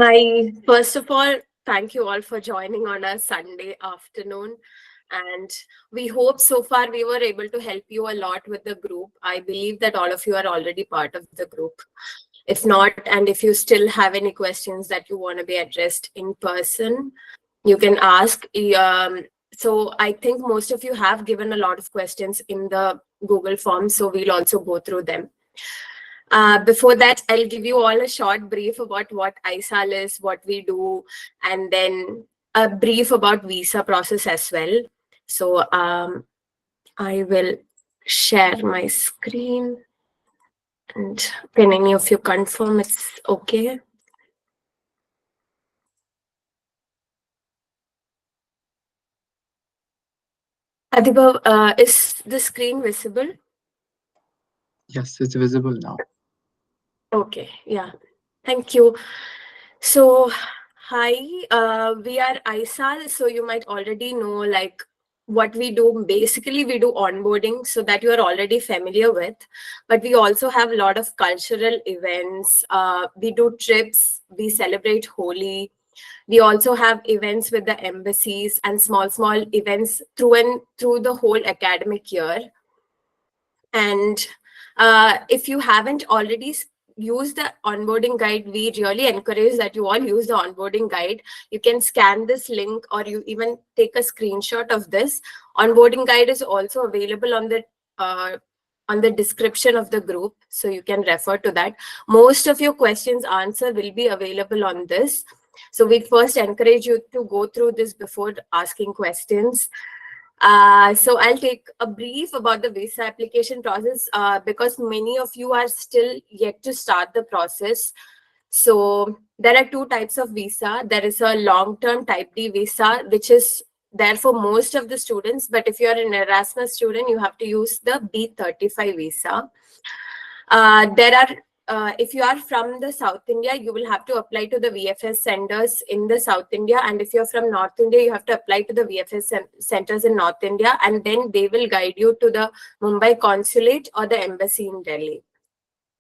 Hi, first of all, thank you all for joining on a Sunday afternoon. And we hope so far we were able to help you a lot with the group. I believe that all of you are already part of the group. If not, and if you still have any questions that you want to be addressed in person, you can ask. So I think most of you have given a lot of questions in the Google form, so we'll also go through them. Before that, I'll give you all a short brief about what ISAL is, what we do, and then a brief about visa process as well. So I will share my screen, and can any of you confirm it's okay? Adiba, is the screen visible? Yes, it's visible now. Okay, yeah. Thank you. So, hi, we are ISAL. So you might already know like what we do. Basically, we do onboarding, so that you are already familiar with. But we also have a lot of cultural events. We do trips. We celebrate Holi. We also have events with the embassies and small events through the whole academic year. And if you haven't already used the onboarding guide, we really encourage that you all use the onboarding guide. You can scan this link or you even take a screenshot of this. Onboarding guide is also available on the description of the group, so you can refer to that. Most of your questions answer will be available on this. So we first encourage you to go through this before asking questions. So I'll take a brief about the visa application process because many of you are still yet to start the process. So there are two types of visa. There is a long-term type D visa, which is there for most of the students. But if you're an Erasmus student, you have to use the B35 visa. There are if you are from the South India, you will have to apply to the VFS centers in the South India. And if you're from North India, you have to apply to the VFS centers in North India. And then they will guide you to the Mumbai consulate or the embassy in Delhi.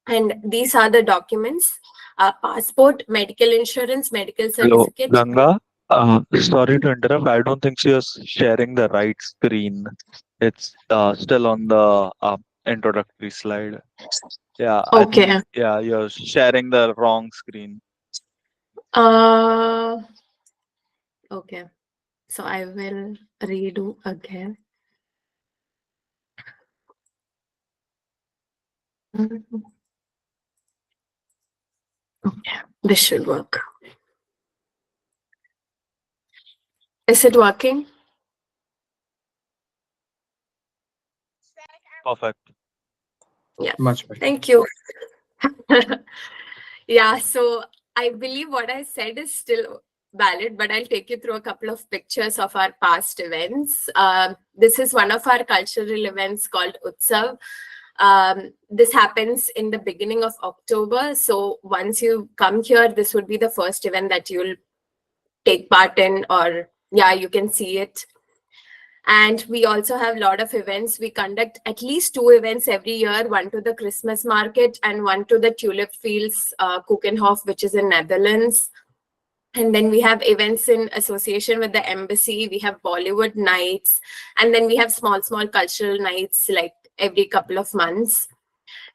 And these are the documents: passport, medical insurance, medical Hello, certificate. Ganga. Sorry to interrupt. I don't think she was sharing the right screen. It's still on the introductory slide. Yeah, I think, Okay. yeah, you're sharing the wrong screen. Uh, okay. So I will redo again. Mhm. Okay, this should work. Is it working? Perfect. Yeah. Much better. Thank you. Yeah, so I believe what I said is still valid, but I'll take you through a couple of pictures of our past events. This is one of our cultural events called Utsav. This happens in the beginning of October. So once you come here, this would be the first event that you'll take part in, or yeah, you can see it. And we also have a lot of events. We conduct at least 2 events every year, one to the Christmas market and one to the Tulip Fields Kokenhof, which is in Netherlands. And then we have events in association with the embassy. We have Bollywood nights. And then we have small cultural nights like every couple of months.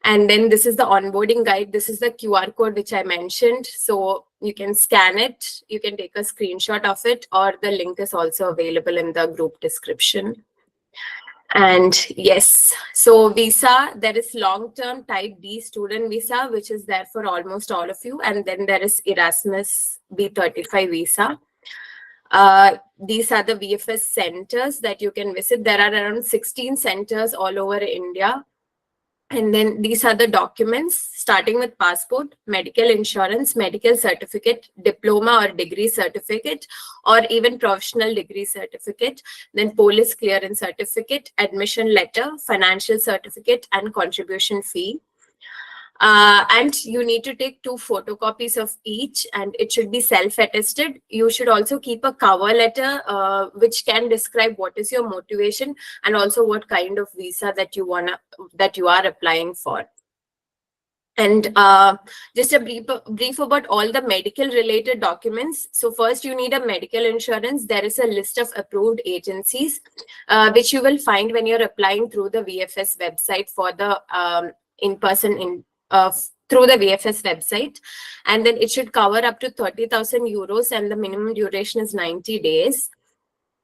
And then this is the onboarding guide. This is the QR code which I mentioned. So you can scan it, you can take a screenshot of it, or the link is also available in the group description. And yes, so visa, there is long-term type D student visa, which is there for almost all of you. And then there is Erasmus B35 visa. These are the VFS centers that you can visit. There are around 16 centers all over India. And then these are the documents, starting with passport, medical insurance, medical certificate, diploma or degree certificate, or even professional degree certificate, then police clearance certificate, admission letter, financial certificate, and contribution fee. And you need to take 2 photocopies of each, and it should be self-attested. You should also keep a cover letter which can describe what is your motivation and also what kind of visa that you are applying for. And just a brief about all the medical related documents. So first you need a medical insurance. There is a list of approved agencies, which you will find when you're applying through the VFS website for the through the VFS website. And then it should cover up to 30,000 euros, and the minimum duration is 90 days.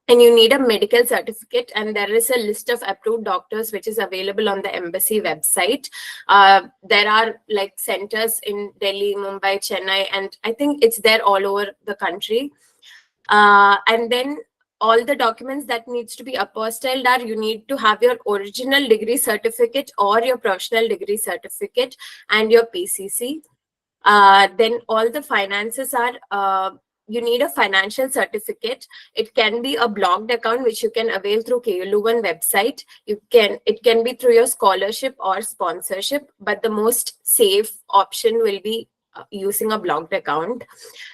And you need a medical certificate, and there is a list of approved doctors which is available on the embassy website. There are like centers in Delhi, Mumbai, Chennai, and I think it's there all over the country. And then all the documents that needs to be apostilled are, you need to have your original degree certificate or your professional degree certificate and your PCC. Then all the finances are, you need a financial certificate. It can be a blocked account which you can avail through KLU1 website. It can be through your scholarship or sponsorship, but the most safe option will be using a blocked account.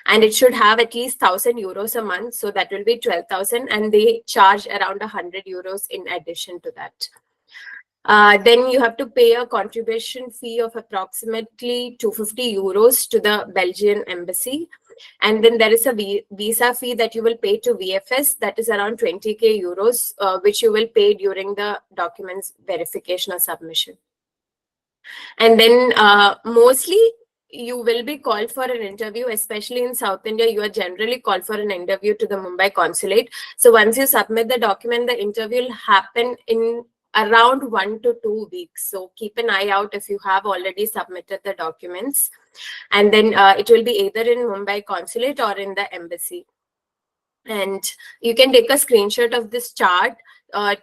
And it should have at least 1,000 euros a month, so that will be 12,000, and they charge around 100 euros in addition to that. Then you have to pay a contribution fee of approximately 250 euros to the Belgian embassy. And then there is a visa fee that you will pay to VFS, that is around 20k euros, which you will pay during the documents verification or submission. And then mostly you will be called for an interview, especially in South India. You are generally called for an interview to the Mumbai consulate. So once you submit the document, the interview will happen in around 1 to 2 weeks. So keep an eye out if you have already submitted the documents. And then it will be either in Mumbai consulate or in the embassy. And you can take a screenshot of this chart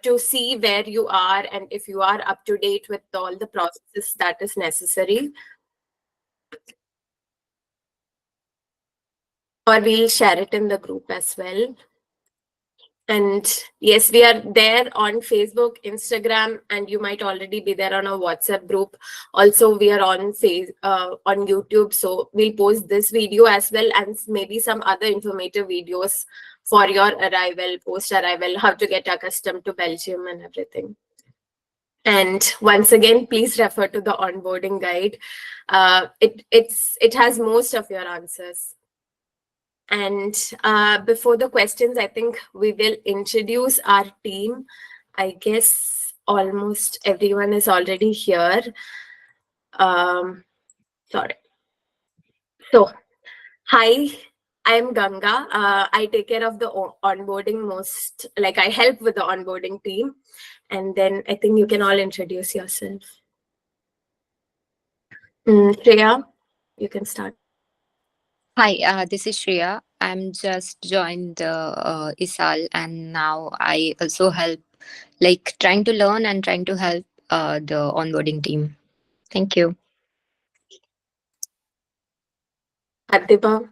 to see where you are and if you are up to date with all the processes that is necessary. Or we'll share it in the group as well. And yes, we are there on Facebook, Instagram, and you might already be there on a WhatsApp group. Also, we are on on YouTube. So we'll post this video as well, and maybe some other informative videos for your arrival, post-arrival, how to get accustomed to Belgium and everything. And once again, please refer to the onboarding guide. It has most of your answers. And before the questions, I think we will introduce our team. I guess almost everyone is already here. Sorry. So, hi, I'm Ganga. I take care of the onboarding I help with the onboarding team. And then I think you can all introduce yourself. Shreya, you can start. Hi, this is Shreya. I'm just joined ISAL, and now I also help, like trying to learn and trying to help the onboarding team. Thank you. Adiba.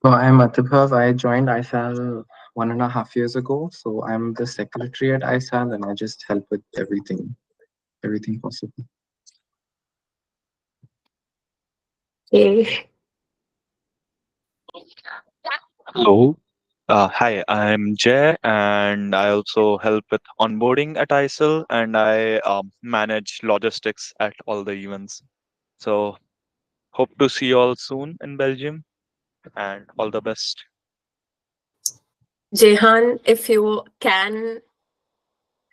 So I'm Atibhav. I joined ISAL 1.5 years ago. So I'm the secretary at ISAL and I just help with everything possible. Okay. Hello. Hi, I'm Jay, and I also help with onboarding at ISIL, and I manage logistics at all the events. So, hope to see you all soon in Belgium, and all the best. Jehan, if you can,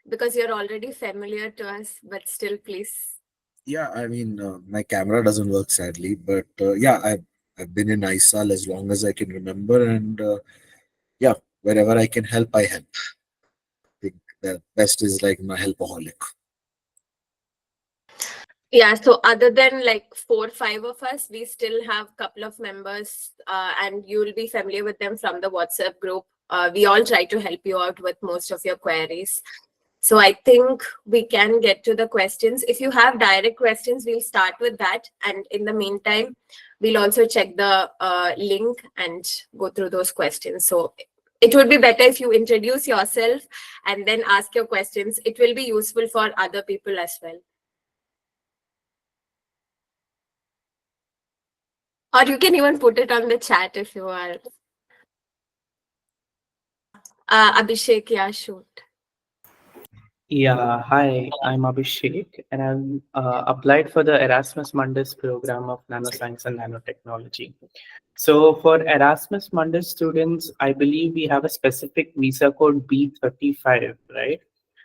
because you're already familiar to us, but still, please. Yeah, I mean, my camera doesn't work sadly, but yeah, I've been in ISAL as long as I can remember, and yeah, wherever I can help, I help. I think the best is like my helpaholic. Yeah, so other than like 4 or 5 of us, we still have a couple of members, and you'll be familiar with them from the WhatsApp group. We all try to help you out with most of your queries. So I think we can get to the questions. If you have direct questions, we'll start with that. And in the meantime, we'll also check the link and go through those questions. So it would be better if you introduce yourself and then ask your questions. It will be useful for other people as well. Or you can even put it on the chat if you are. Abhishek, yeah, shoot. Yeah, hi, I'm Abhishek, and I've applied for the Erasmus Mundus program of Nanoscience and Nanotechnology. So, for Erasmus Mundus students, I believe we have a specific visa code B35, right?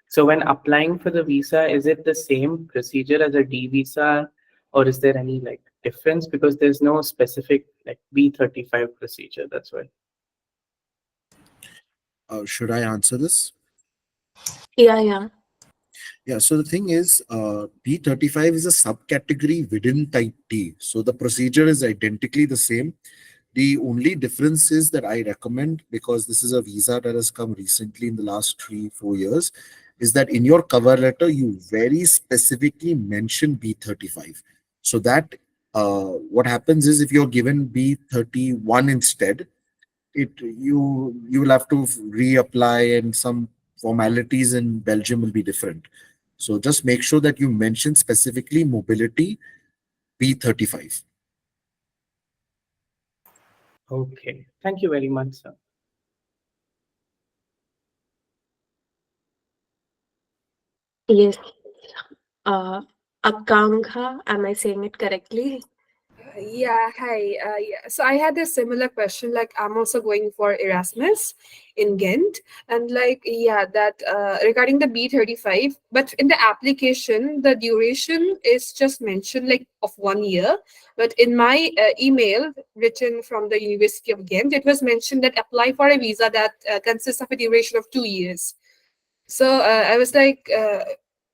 So, when applying for the visa, is it the same procedure as a D visa, or is there any like difference? Because there's no specific like B35 procedure. That's why. Should I answer this? Yeah. Yeah, so the thing is, B35 is a subcategory within type D. So the procedure is identically the same. The only difference is that I recommend, because this is a visa that has come recently in the last 3-4 years, is that in your cover letter, you very specifically mention B35. So that what happens is if you're given B31 instead, you will have to reapply, and some formalities in Belgium will be different. So just make sure that you mention specifically mobility B35. Okay, thank you very much, sir. Yes. Uh, Akankha, am I saying it correctly? Yeah, hi. Yeah. So I had a similar question. Like, I'm also going for Erasmus in Ghent, and like, yeah, that regarding the B35. But in the application, the duration is just mentioned like of 1 year. But in my email written from the University of Ghent, it was mentioned that apply for a visa that consists of a duration of 2 years. So I was like,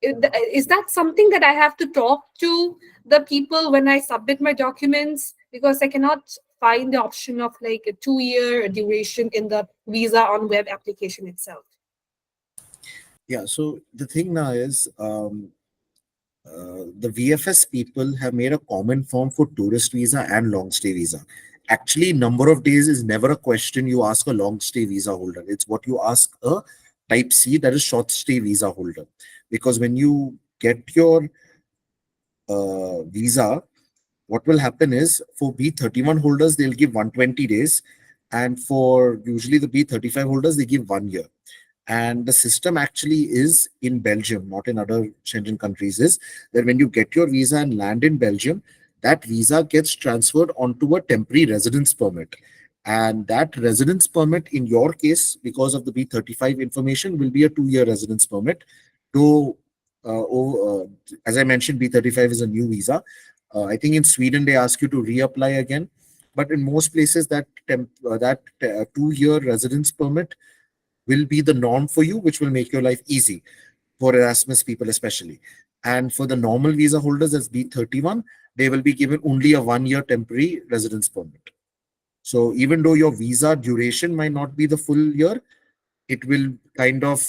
is that something that I have to talk to the people when I submit my documents? Because I cannot find the option of like a 2 year duration in the visa on web application itself. Yeah, so the thing now is, the VFS people have made a common form for tourist visa and long stay visa. Actually, number of days is never a question you ask a long stay visa holder. It's what you ask a type C, that is short stay visa holder. Because when you get your visa, what will happen is for B31 holders, they'll give 120 days. And for usually the B35 holders, they give 1 year. And the system actually is in Belgium, not in other Schengen countries, is that when you get your visa and land in Belgium, that visa gets transferred onto a temporary residence permit. And that residence permit, in your case, because of the B35 information, will be a 2 year residence permit. Though, as I mentioned, B35 is a new visa. I think in Sweden, they ask you to reapply again. But in most places, that 2 year residence permit will be the norm for you, which will make your life easy for Erasmus people, especially. And for the normal visa holders, as B31, they will be given only a 1 year temporary residence permit. So even though your visa duration might not be the full year, it will kind of,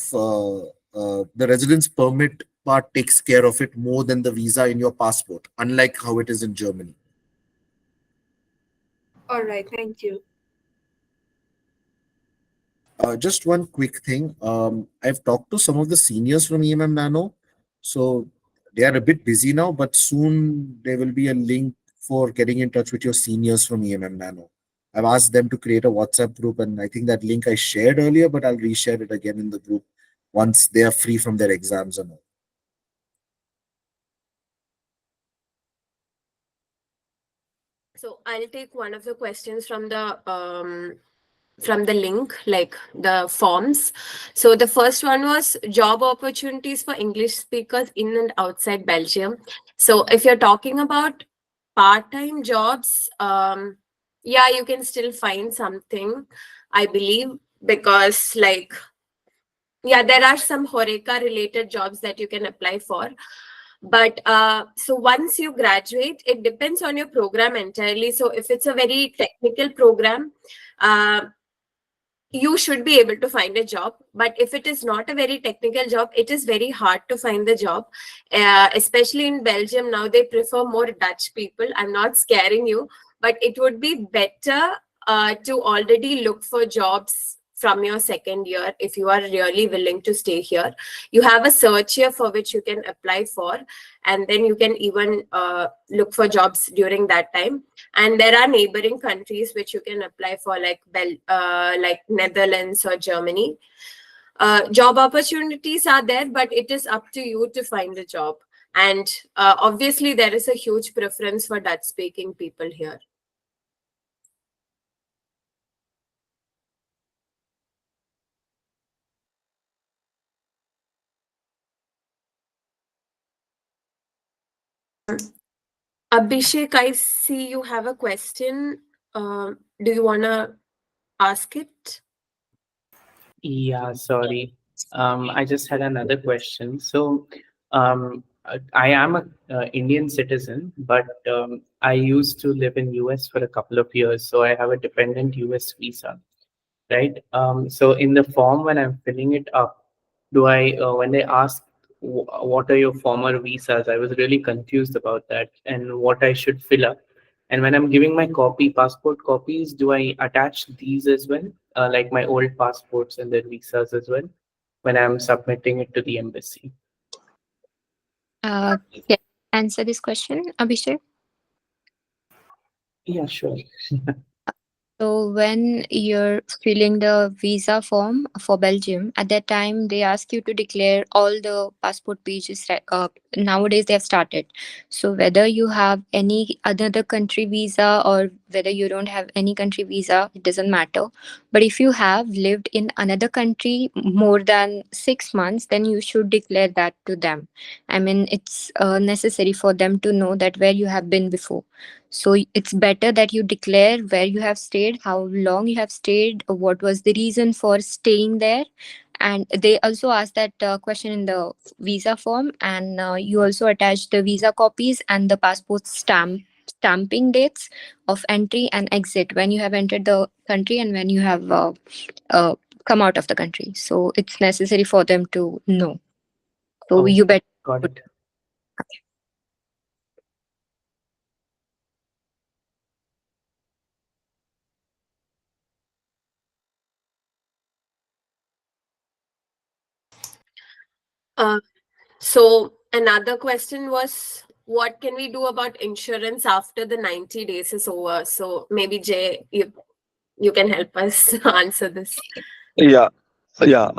the residence permit part takes care of it more than the visa in your passport, unlike how it is in Germany. All right, thank you. Just one quick thing. I've talked to some of the seniors from EMM Nano. So they are a bit busy now, but soon there will be a link for getting in touch with your seniors from EMM Nano. I've asked them to create a WhatsApp group, and I think that link I shared earlier, but I'll reshare it again in the group once they are free from their exams and all. So I'll take one of the questions from the link, like the forms. So the first one was job opportunities for English speakers in and outside Belgium. So if you're talking about part-time jobs, yeah, you can still find something, I believe, because like, yeah, there are some Horeca related jobs that you can apply for. But so once you graduate, it depends on your program entirely. So if it's a very technical program, uh, you should be able to find a job. But if it is not a very technical job, it is very hard to find the job, especially in Belgium. Now they prefer more Dutch people. I'm not scaring you, but it would be better to already look for jobs from your second year if you are really willing to stay here. You have a search year for which you can apply for, and then you can even look for jobs during that time. And there are neighboring countries which you can apply for, like like Netherlands or Germany. Job opportunities are there, but it is up to you to find a job. And obviously, there is a huge preference for Dutch speaking people here. Abhishek, I see you have a question. Do you want to ask it? Yeah, sorry. I just had another question. So, I am a Indian citizen, but I used to live in US for a couple of years, so I have a dependent US visa, right? So in the form when I'm filling it up, do I when they ask what are your former visas, I was really confused about that and what I should fill up. And when I'm giving my passport copies, do I attach these as well, like my old passports and their visas as well, when I'm submitting it to the embassy? Can I answer this question, Abhishek? Yeah, sure. So when you're filling the visa form for Belgium, at that time they ask you to declare all the passport pages. Nowadays they have started. So whether you have any other country visa or whether you don't have any country visa, it doesn't matter. But if you have lived in another country more than 6 months, then you should declare that to them. I mean, it's necessary for them to know that where you have been before. So it's better that you declare where you have stayed, how long you have stayed, what was the reason for staying there. And they also ask that question in the visa form, and you also attach the visa copies and the passport stamping dates of entry and exit when you have entered the country and when you have uh, come out of the country. So it's necessary for them to know. So Oh, you better. got it. So another question was, what can we do about insurance after the 90 days is over? So maybe Jay, you can help us answer this. Yeah. Yeah.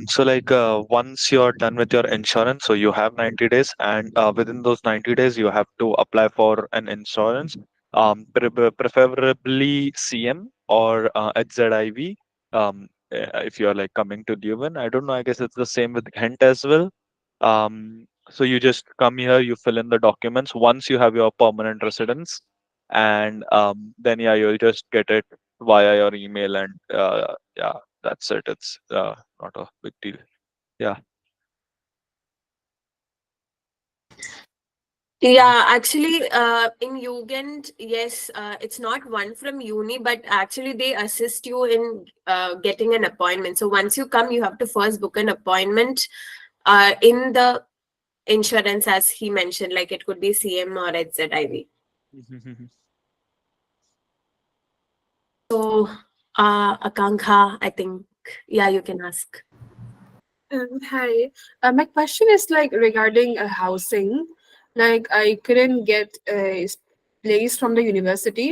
So like once you're done with your insurance, so you have 90 days, and within those 90 days, you have to apply for an insurance, preferably CM or HZIV. If you're like coming to Leuven, I don't know. I guess it's the same with Ghent as well. So you just come here, you fill in the documents once you have your permanent residence, and then yeah, you'll just get it via your email, and yeah, that's it. It's not a big deal. Yeah. Yeah, actually, in Jugend, yes, it's not one from uni, but actually they assist you in getting an appointment. So once you come, you have to first book an appointment in the insurance, as he mentioned, like it could be CM or HZIV. So, Akankha, I think, yeah, you can ask. Hi. My question is like regarding housing. Like I couldn't get a place from the University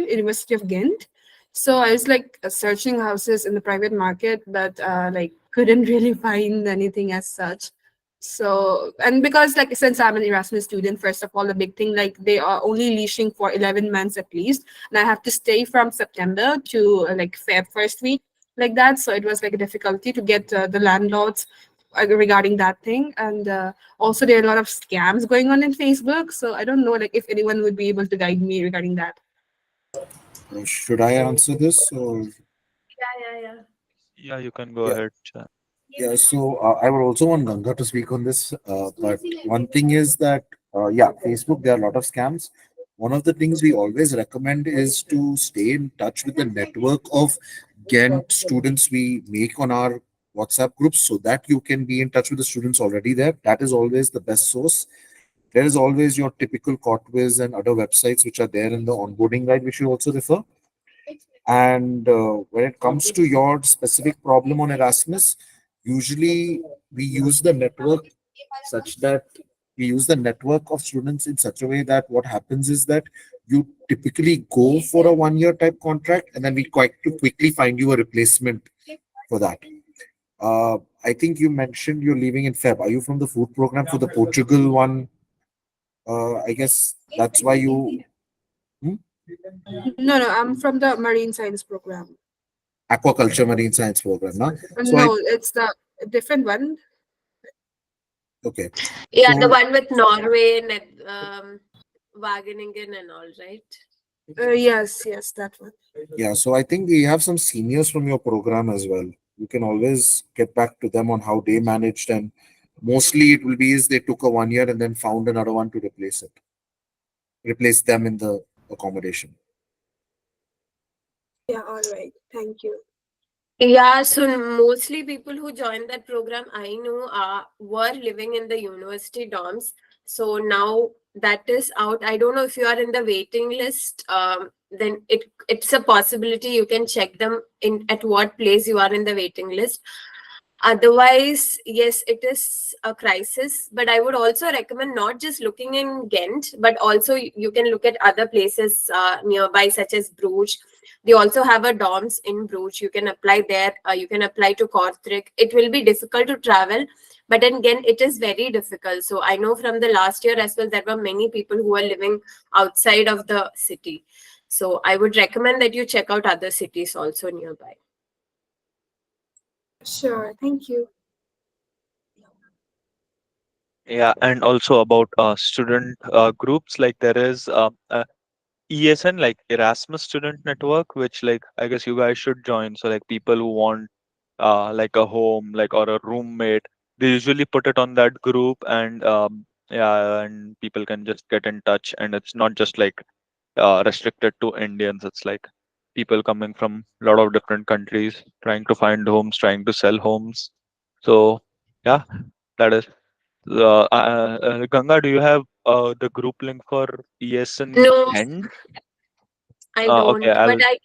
of Ghent. So I was like searching houses in the private market, but like couldn't really find anything as such. So and because like since I'm an Erasmus student, first of all, the big thing like they are only leasing for 11 months at least, and I have to stay from September to like Feb first week like that. So it was like a difficulty to get the landlords regarding that thing. And also there are a lot of scams going on in Facebook, so I don't know like if anyone would be able to guide me regarding that. Should I answer this or? Yeah. Yeah, you can go Yeah. ahead, Chan. Yeah, so I would also want Ganga to speak on this. But one thing is that, yeah, Facebook, there are a lot of scams. One of the things we always recommend is to stay in touch with the network of Ghent students we make on our WhatsApp groups so that you can be in touch with the students already there. That is always the best source. There is always your typical Cotwiz and other websites which are there in the onboarding guide, which you also refer. And when it comes to your specific problem on Erasmus, usually we use the network such that we use the network of students in such a way that what happens is that you typically go for a 1 year type contract and then we quite to quickly find you a replacement for that. I think you mentioned you're leaving in Feb. Are you from the food program for the Portugal one? I guess that's why you. Hmm? No, no, I'm from the marine science program. Aquaculture marine science program, na? So I No, it's the different one. okay. Yeah, the So one with Norway and Wageningen and all, right? Yes, yes, that one. yeah, so I think we have some seniors from your program as well. You can always get back to them on how they managed, and mostly it will be is they took a 1 year and then found another one to replace them in the accommodation. Yeah, all right. Thank you. Yeah, so mostly people who joined that program I know were living in the university dorms. So now that is out. I don't know if you are in the waiting list. Then it's a possibility you can check them in at what place you are in the waiting list. Otherwise, yes, it is a crisis. But I would also recommend not just looking in Ghent, but also you can look at other places nearby, such as Bruges. They also have a dorms in Bruges. You can apply there. You can apply to Kortrijk. It will be difficult to travel, but then again, it is very difficult. So I know from the last year as well, there were many people who are living outside of the city. So I would recommend that you check out other cities also nearby. Sure, thank you. Yeah, and also about student groups, like there is ESN, like Erasmus Student Network, which like I guess you guys should join. So like people who want like a home, like or a roommate, they usually put it on that group, and yeah, and people can just get in touch, and it's not just like restricted to Indians. It's like people coming from a lot of different countries trying to find homes, trying to sell homes. So yeah, that is. Ganga, do you have the group link for ESN No, Ghent? I Okay, don't, but I'll. I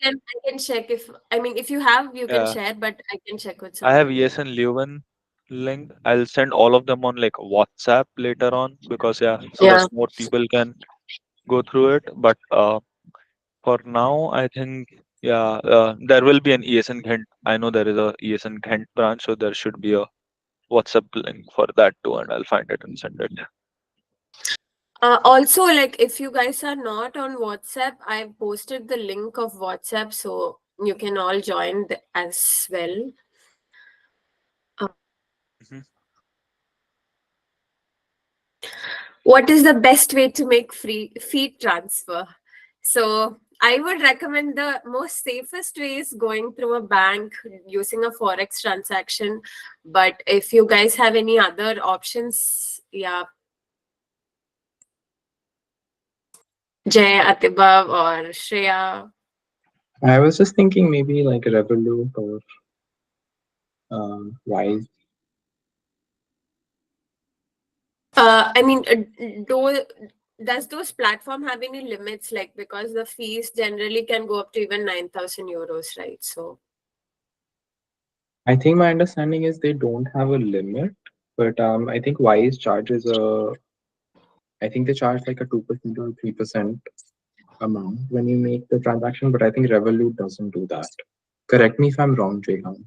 can check if I mean if you have you can Yeah, share, but I can check with I have someone. ESN Leuven link. I'll send all of them on like WhatsApp later on because yeah, so that Yeah. more people can go through it. But for now, I think yeah, there will be an ESN Ghent. I know there is a ESN Ghent branch, so there should be a WhatsApp link for that too, and I'll find it and send it. Also, like if you guys are not on WhatsApp, I've posted the link of WhatsApp so you can all join as well. Mhm. What is the best way to make free feed transfer? So I would recommend the most safest way is going through a bank using a forex transaction. But if you guys have any other options, yeah, Jay, Atibab, or Shreya. I was just thinking maybe like Revolut or Wise. I mean, does those platform have any limits? Like because the fees generally can go up to even 9,000 euros, right? So I think my understanding is they don't have a limit, but I think Wise charges I think they charge like a 2% or 3% amount when you make the transaction, but I think Revolut doesn't do that. Correct me if I'm wrong, Jayhan.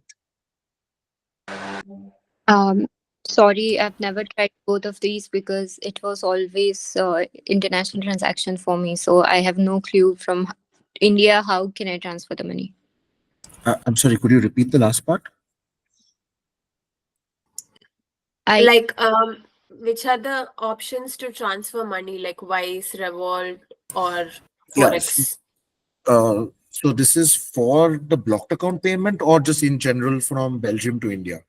Um, Sorry, I've never tried both of these because it was always international transaction for me. So I have no clue from India. How can I transfer the money? I'm sorry, could you repeat the last part? I like which are the options to transfer money like Wise, Revolt, or Yes. Forex? So this is for the blocked account payment or just in general from Belgium to India?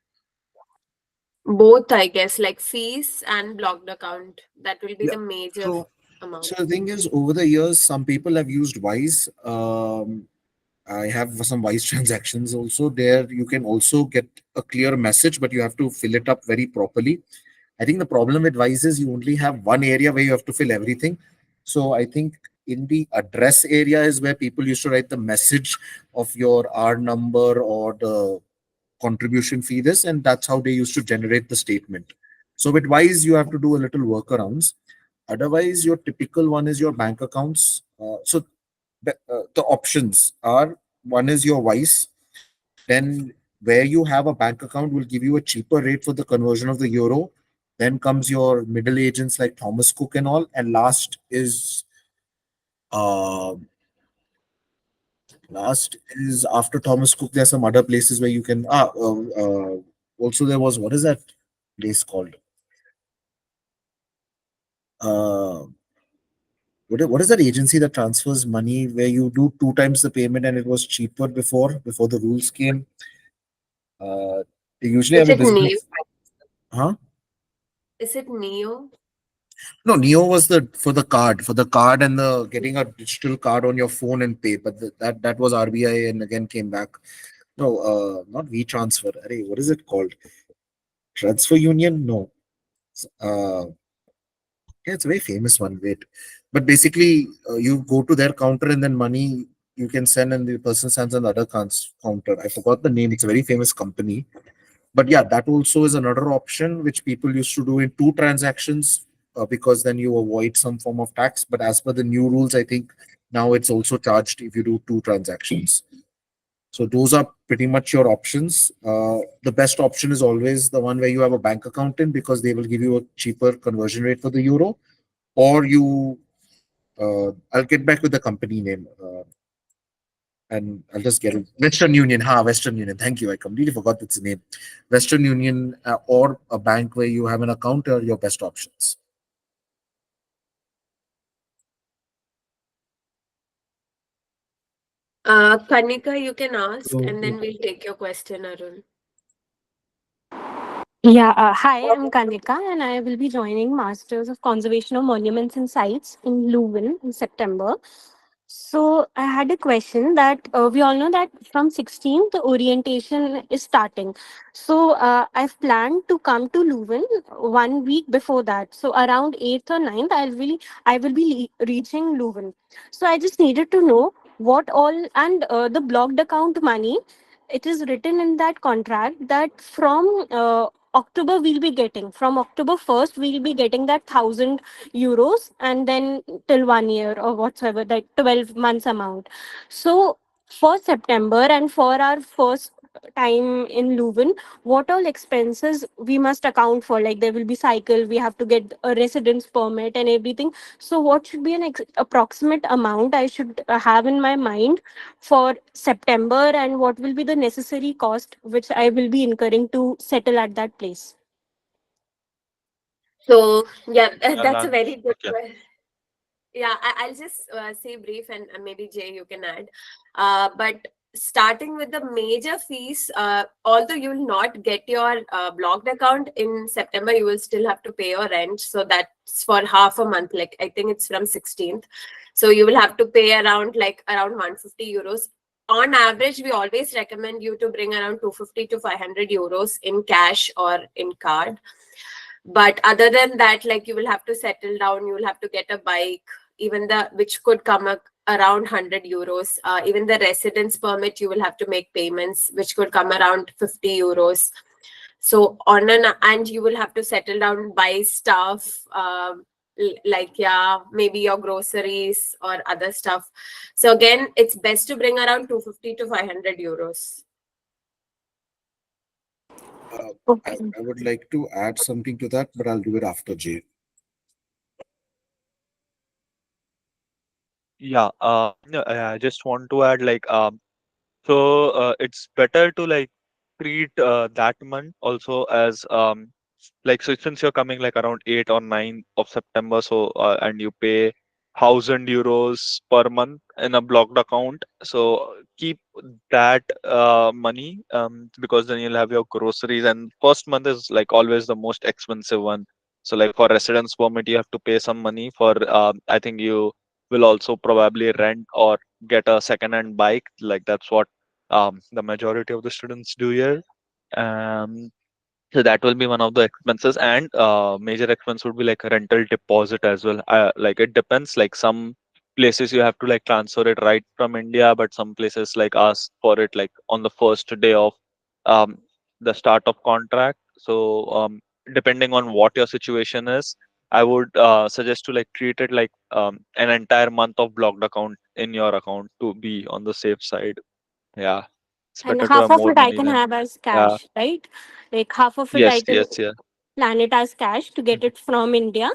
Both, I guess, like fees and blocked account. That will be Yeah. the major So, amount. so the thing is, over the years, some people have used Wise. I have some Wise transactions also. There, you can also get a clear message, but you have to fill it up very properly. I think the problem with Wise is you only have one area where you have to fill everything. So I think in the address area is where people used to write the message of your R number or the contribution fee this, and that's how they used to generate the statement. So with Wise, you have to do a little workarounds. Otherwise, your typical one is your bank accounts. The options are one is your Wise, then where you have a bank account will give you a cheaper rate for the conversion of the euro. Then comes your middle agents like Thomas Cook and all, and uh, last is after Thomas Cook. There's some other places where you can. Also there was, what is that place called? Uh, what is that agency that transfers money where you do two times the payment and it was cheaper before the rules came? They usually Is have a it Neo? business. Huh? Is it Neo? No, Neo was the for the card and the getting a digital card on your phone and pay. But that was RBI and again came back. No, not WeTransfer. Arey, what is it called? Transfer Union? No. Uh, yeah, it's a very famous one. Wait, but basically, you go to their counter and then money you can send, and the person sends on the other counter. I forgot the name. It's a very famous company. But yeah, that also is another option which people used to do in two transactions, because then you avoid some form of tax. But as per the new rules, I think now it's also charged if you do two transactions. So those are pretty much your options. The best option is always the one where you have a bank account in, because they will give you a cheaper conversion rate for the euro. Or I'll get back with the company name. And I'll just get it. Western Union, Western Union. Thank you. I completely forgot its name. Western Union, or a bank where you have an account are your best options. Kanika, you can ask, So, and then we'll take your question, Arun. Yeah, hi, I'm Kanika, and I will be joining Masters of Conservation of Monuments and Sites in Leuven in September. So I had a question that we all know that from 16th the orientation is starting. So I've planned to come to Leuven 1 week before that. So around 8th or 9th, I will be reaching Leuven. So I just needed to know what all and the blocked account money. It is written in that contract that from October we'll be getting from October 1st we'll be getting that 1,000 euros, and then till 1 year or whatsoever, that 12 months amount. So for September and for our first time in Leuven, what all expenses we must account for? Like there will be cycle, we have to get a residence permit and everything. So what should be an approximate amount I should have in my mind for September, and what will be the necessary cost which I will be incurring to settle at that place? So, yeah, I'll that's a answer. very good Okay. question. Yeah, I'll just say brief, and maybe Jay, you can add. But starting with the major fees, although you will not get your blocked account in September, you will still have to pay your rent. So that's for half a month. Like I think it's from 16th. So you will have to pay around 150 euros. On average, we always recommend you to bring around 250 to 500 euros in cash or in card. But other than that, like you will have to settle down, you will have to get a bike, even the which could come around 100 euros. Even the residence permit, you will have to make payments which could come around 50 euros. So and you will have to settle down, buy stuff, like, yeah, maybe your groceries or other stuff. So again, it's best to bring around 250 to 500 euros. Okay. I would like to add something to that, but I'll do it after Jay. Yeah. No, I just want to add it's better to like treat that month also as like, so since you're coming like around 8 or 9 of September, so and you pay 1,000 euros per month in a blocked account, so keep that money, because then you'll have your groceries, and first month is like always the most expensive one. So like for residence permit you have to pay some money for, I think you will also probably rent or get a second hand bike, like that's what the majority of the students do here. um so that will be one of the expenses, and major expense would be like a rental deposit as well. Like it depends. Like some places you have to like transfer it right from India, but some places like ask for it like on the first day of um, the start of contract. So depending on what your situation is, I would suggest to like treat it like an entire month of blocked account in your account to be on the safe side. Yeah. It's And better to half have of more it I money can than have as yeah. cash, right? Like half of it I Yes, can yes, yeah. plan it as cash to get it from India,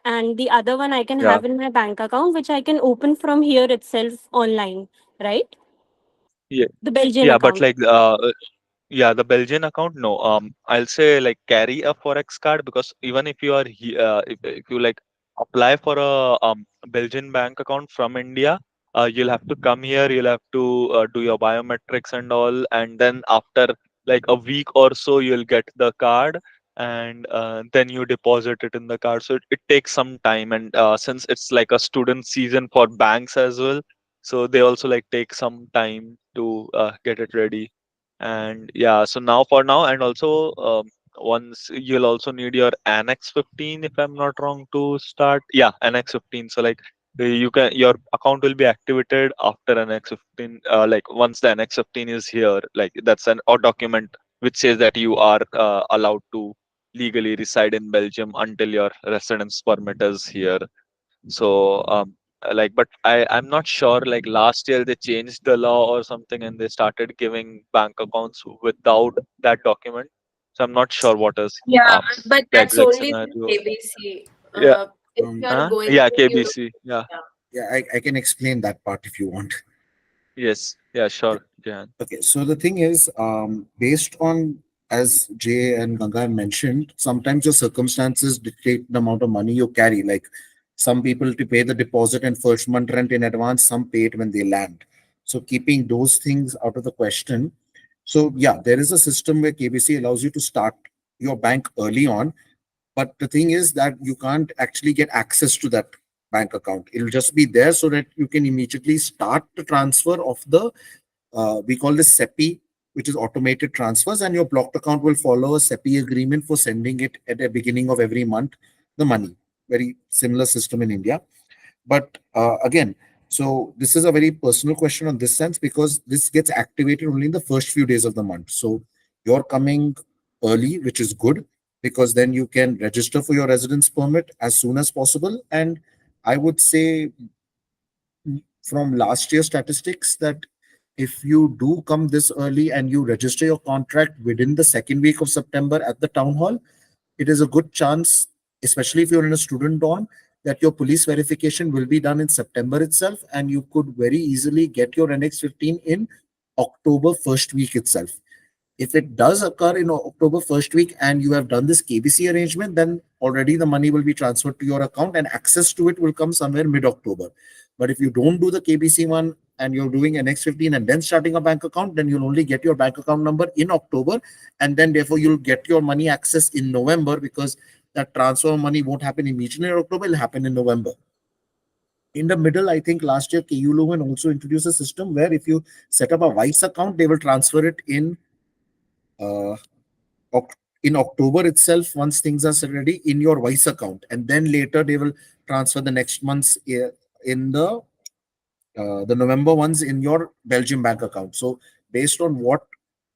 and the other one I can Yeah. have in my bank account, which I can open from here itself online, right? Yeah. The Belgian Yeah, but account. like yeah, the Belgian account, no. I'll say like carry a forex card, because even if you are if you like apply for a Belgian bank account from India, you'll have to come here. You'll have to do your biometrics and all, and then after like a week or so, you'll get the card, and then you deposit it in the card. So it takes some time, and since it's like a student season for banks as well, so they also like take some time to get it ready. And yeah, so now for now, and also once you'll also need your annex 15, if I'm not wrong, to start. Yeah, annex 15. So like you can, your account will be activated after annex 15, like once the annex 15 is here, like that's an or document which says that you are allowed to legally reside in Belgium until your residence permit is here. So like, but I'm not sure, like last year they changed the law or something, and they started giving bank accounts without that document. So I'm not sure what is Yeah, but the that's exact only the scenario. KBC. Yeah. If Um, you're going Yeah, to Europe, KBC. Yeah. yeah. yeah, I can explain that part if you want. Yes. Yeah, sure, Jan. Okay, so the thing is, based on, as Jay and Ganga mentioned, sometimes your circumstances dictate the amount of money you carry. Like some people to pay the deposit and first month rent in advance, some pay it when they land. So keeping those things out of the question. So yeah, there is a system where KBC allows you to start your bank early on, but the thing is that you can't actually get access to that bank account. It'll just be there so that you can immediately start the transfer of the we call this SEPI, which is automated transfers, and your blocked account will follow a SEPI agreement for sending it at the beginning of every month, the money. Very similar system in India. But again, so this is a very personal question on this sense because this gets activated only in the first few days of the month. So you're coming early, which is good because then you can register for your residence permit as soon as possible. And I would say from last year's statistics that if you do come this early and you register your contract within the second week of September at the town hall, it is a good chance, especially if you're in a student dorm, that your police verification will be done in September itself, and you could very easily get your NX 15 in October first week itself. If it does occur in October first week and you have done this KBC arrangement, then already the money will be transferred to your account and access to it will come somewhere mid-October. But if you don't do the KBC one and you're doing an X15 and then starting a bank account, then you'll only get your bank account number in October, and then therefore you'll get your money access in November because that transfer of money won't happen immediately in October, it'll happen in November. In the middle, I think last year KU Leuven also introduced a system where if you set up a Vice account, they will transfer it uh, in October itself once things are ready in your Vice account, and then later they will transfer the next month's in the November ones in your Belgian bank account. So based on what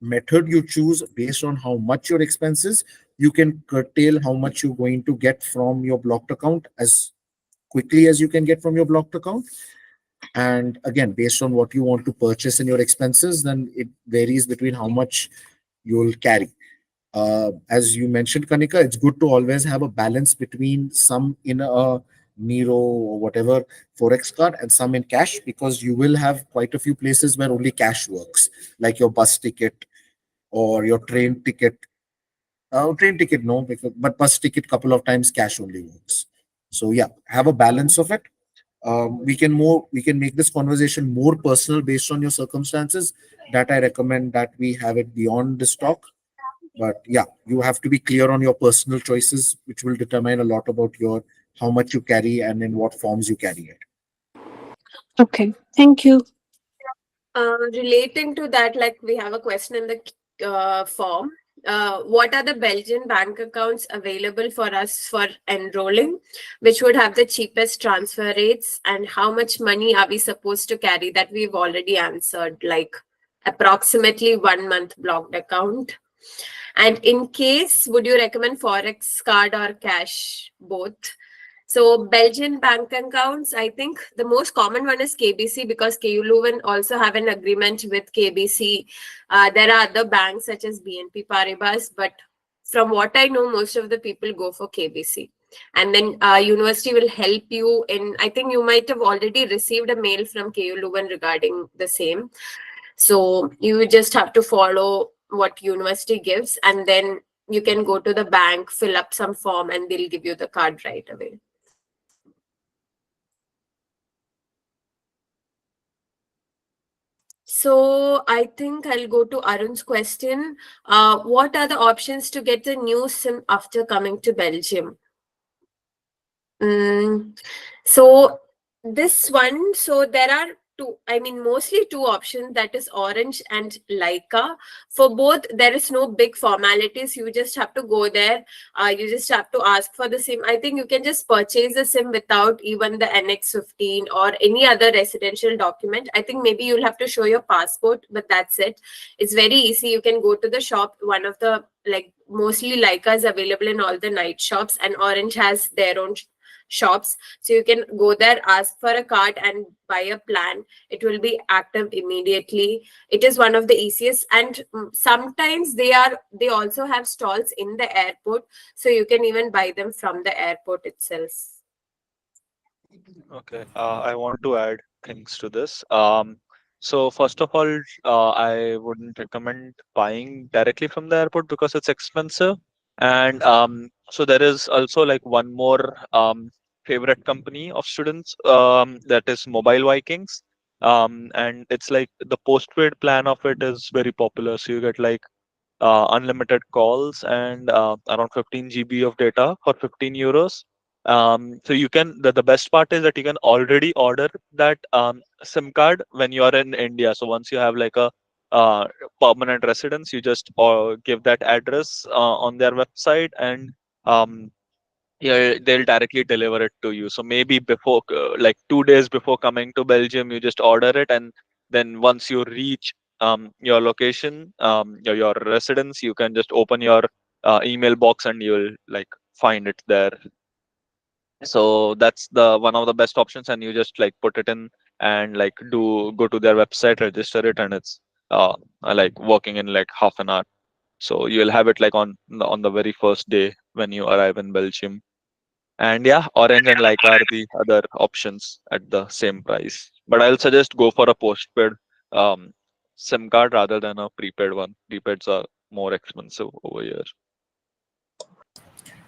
method you choose, based on how much your expenses, you can curtail how much you're going to get from your blocked account as quickly as you can get from your blocked account. And again, based on what you want to purchase in your expenses, then it varies between how much you'll carry. As you mentioned, Kanika, it's good to always have a balance between some in a Nero or whatever Forex card and some in cash because you will have quite a few places where only cash works, like your bus ticket or your train ticket. Train ticket, no, but bus ticket, couple of times cash only works. So yeah, have a balance of it. We can make this conversation more personal based on your circumstances. That I recommend that we have it beyond this talk, but yeah, you have to be clear on your personal choices, which will determine a lot about your how much you carry and in what forms you carry it. Okay, thank you. Relating to that, like we have a question in the form. What are the Belgian bank accounts available for us for enrolling, which would have the cheapest transfer rates, and how much money are we supposed to carry? That we've already answered, like approximately 1 month blocked account. And in case, would you recommend Forex card or cash? Both. So Belgian bank accounts, I think the most common one is KBC because KU Leuven also have an agreement with KBC. There are other banks such as BNP Paribas, but from what I know, most of the people go for KBC. And then university will help you in, I think you might have already received a mail from KU Leuven regarding the same. So you just have to follow what university gives, and then you can go to the bank, fill up some form, and they'll give you the card right away. So I think I'll go to Arun's question. What are the options to get a new SIM after coming to Belgium? So this one, so there are two, I mean, mostly two options, that is Orange and Leica. For both, there is no big formalities. You just have to go there. You just have to ask for the SIM. I think you can just purchase the SIM without even the NX15 or any other residential document. I think maybe you'll have to show your passport, but that's it. It's very easy. You can go to the shop. One of the, like, mostly Leica is available in all the night shops, and Orange has their own shops. So you can go there, ask for a card and buy a plan. It will be active immediately. It is one of the easiest, and sometimes they also have stalls in the airport, so you can even buy them from the airport itself. Okay, I want to add things to this. So first of all, I wouldn't recommend buying directly from the airport because it's expensive. And so there is also like one more favorite company of students, that is Mobile Vikings. And it's like the postpaid plan of it is very popular. So you get like unlimited calls and around 15 GB of data for 15 euros. So you can, the best part is that you can already order that SIM card when you are in India. So once you have like a permanent residence, you just give that address on their website, and um, yeah, they'll directly deliver it to you. So maybe before, like 2 days before coming to Belgium, you just order it, and then once you reach your location, your residence, you can just open your email box and you'll like find it there. So that's the one of the best options, and you just like put it in and like do go to their website, register it, and it's like working in like half an hour. So you'll have it like on the very first day when you arrive in Belgium. And yeah, Orange and Leica are the other options at the same price. But I'll suggest go for a postpaid um, SIM card rather than a prepaid one. Prepaids are more expensive over here.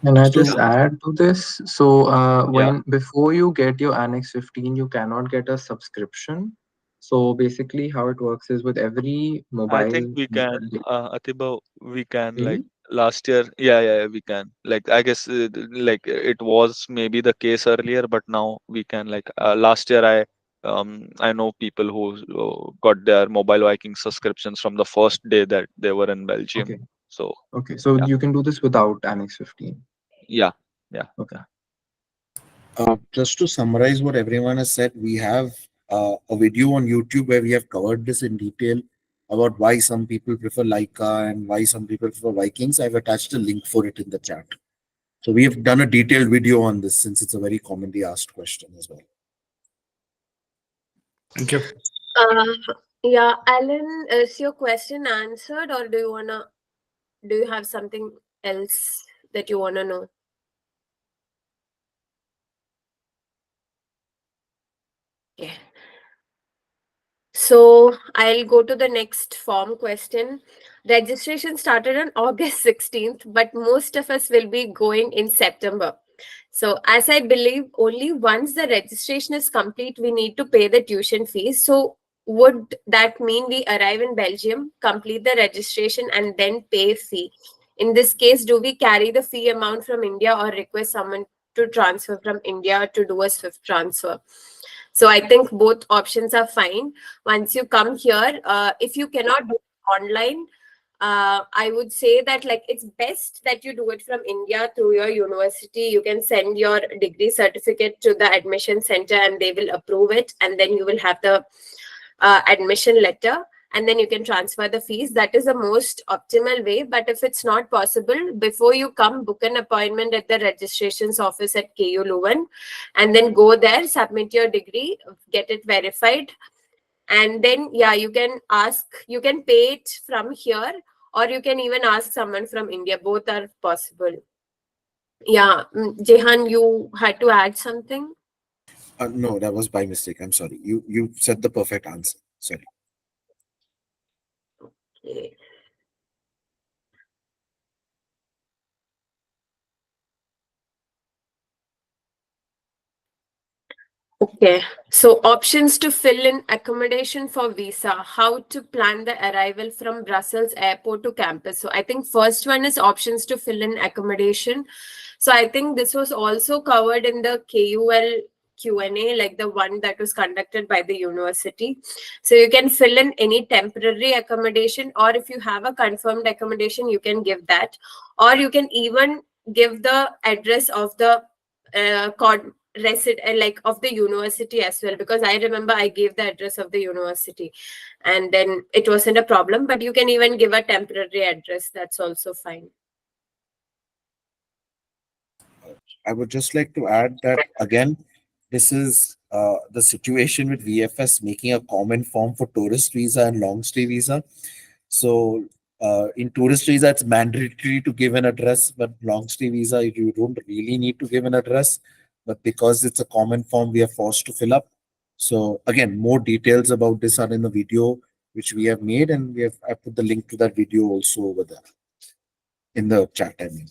Can I So just add to this? So, Yeah, when before you get your Annex 15, you cannot get a subscription. So basically, how it works is with every I think mobile, we can, Atiba, we can like really? last year. Yeah, we can. Like I guess like it was maybe the case earlier, but now we can like last year I know people who got their Mobile Viking subscriptions from the first day that they were in Belgium. Okay, So okay. So yeah, you can do this without Annex 15. yeah, yeah. Okay. just to summarize what everyone has said, we have a video on YouTube where we have covered this in detail about why some people prefer Leica and why some people prefer Vikings. I've attached a link for it in the chat. So we have done a detailed video on this since it's a very commonly asked question as well. Thank you. Yeah, Alan, is your question answered, or do you have something else that you wanna know? Yeah. So I'll go to the next form question. Registration started on August 16th, but most of us will be going in September. So as I believe only once the registration is complete, we need to pay the tuition fees. So would that mean we arrive in Belgium, complete the registration, and then pay fee? In this case, do we carry the fee amount from India or request someone to transfer from India to do a SWIFT transfer? So I think both options are fine. Once you come here, if you cannot do it online, I would say that like it's best that you do it from India through your university. You can send your degree certificate to the admission center and they will approve it, and then you will have the admission letter. and then you can transfer the fees. That is the most optimal way. But if it's not possible, before you come, book an appointment at the registrations office at KU Leuven, and then go there, submit your degree, get it verified, and then you can pay it from here, or you can even ask someone from India. Both are possible. Jehan, you had to add something? No, that was by mistake. I'm sorry. You said the perfect answer. Sorry. Okay. Okay, so options to fill in accommodation for visa, how to plan the arrival from Brussels airport to campus. So I think first one is options to fill in accommodation. So I think this was also covered in the KUL Q&A, like the one that was conducted by the university. So you can fill in any temporary accommodation, or if you have a confirmed accommodation, you can give that, or you can even give the address of the like of the university as well, because I remember I gave the address of the university and then it wasn't a problem. But you can even give a temporary address, that's also fine. I would just like to add that again, this is the situation with VFS making a common form for tourist visa and long stay visa. So in tourist visa, it's mandatory to give an address, but long stay visa, you don't really need to give an address. But because it's a common form, we are forced to fill up. So again, more details about this are in the video which we have made, and I put the link to that video also over there in the chat. I mean.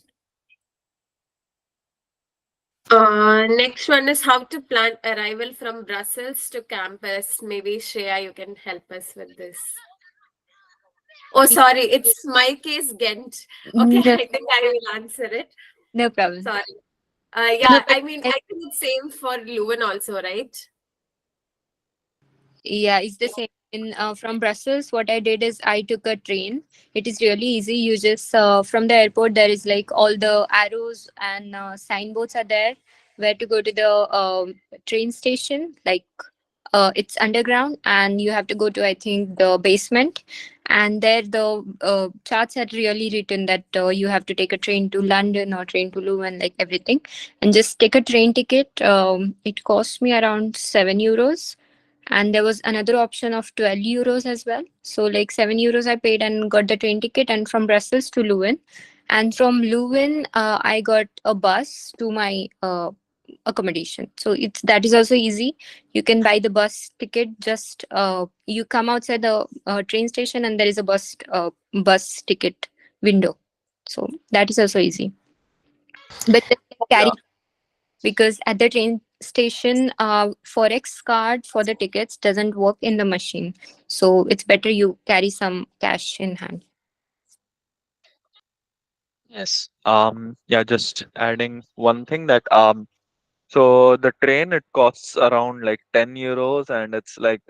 Next one is how to plan arrival from Brussels to campus. Maybe Shreya, you can help us with this. Oh, sorry, it's my case, Ghent. Okay, No, I think I will answer it. no problem. Sorry. No, I mean, I think it's same for Leuven also, right? yeah, it's the same. From Brussels, what I did is I took a train. It is really easy. You just from the airport, there is like all the arrows and signboards are there where to go to the train station. Like it's underground, and you have to go to, I think, the basement. And there the charts had really written that you have to take a train to London or train to Leuven, like everything, and just take a train ticket. It cost me around €7, and there was another option of 12 euros as well. So like 7 euros I paid and got the train ticket, and from Brussels to Leuven. And from Leuven, I got a bus to my accommodation. So it's that is also easy. You can buy the bus ticket. Just you come outside the train station, and there is a bus ticket window. So that is also easy. But just carry, because at the train station, forex card for the tickets doesn't work in the machine, so it's better you carry some cash in hand. Yes. Yeah, just adding one thing that so the train, it costs around like 10 euros, and it's like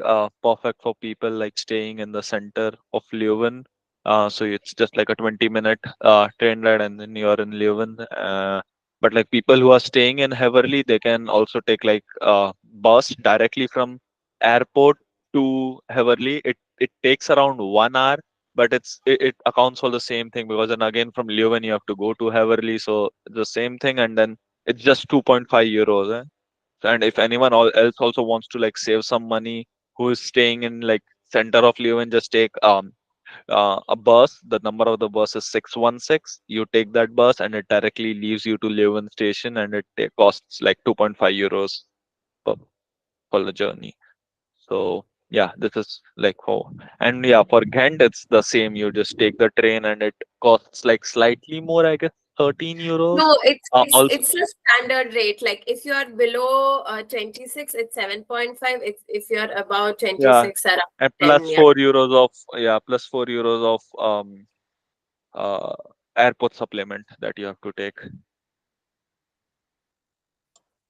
perfect for people like staying in the center of Leuven. So it's just like a 20-minute train ride, and then you're in Leuven. But like people who are staying in Heverly, they can also take like bus directly from airport to Heverly. It takes around 1 hour, but it accounts for the same thing, because then again from Leuven you have to go to Heverly, so the same thing, and then it's just 2.5 euros. And if anyone else also wants to like save some money, who is staying in like center of Leuven, just take a bus. The number of the bus is 616. You take that bus, and it directly leaves you to Leuven station, and it costs like 2.5 euros per, for the journey. So yeah, this is like for, and yeah, for Ghent it's the same. You just take the train, and it costs like slightly more, I guess, 13 euros. No, Also, it's a standard rate. Like if you're below 26, it's 7.5. If you're above yeah, 26, around and 10. plus Yeah. 4 euros of, yeah, plus 4 euros of uh airport supplement that you have to take.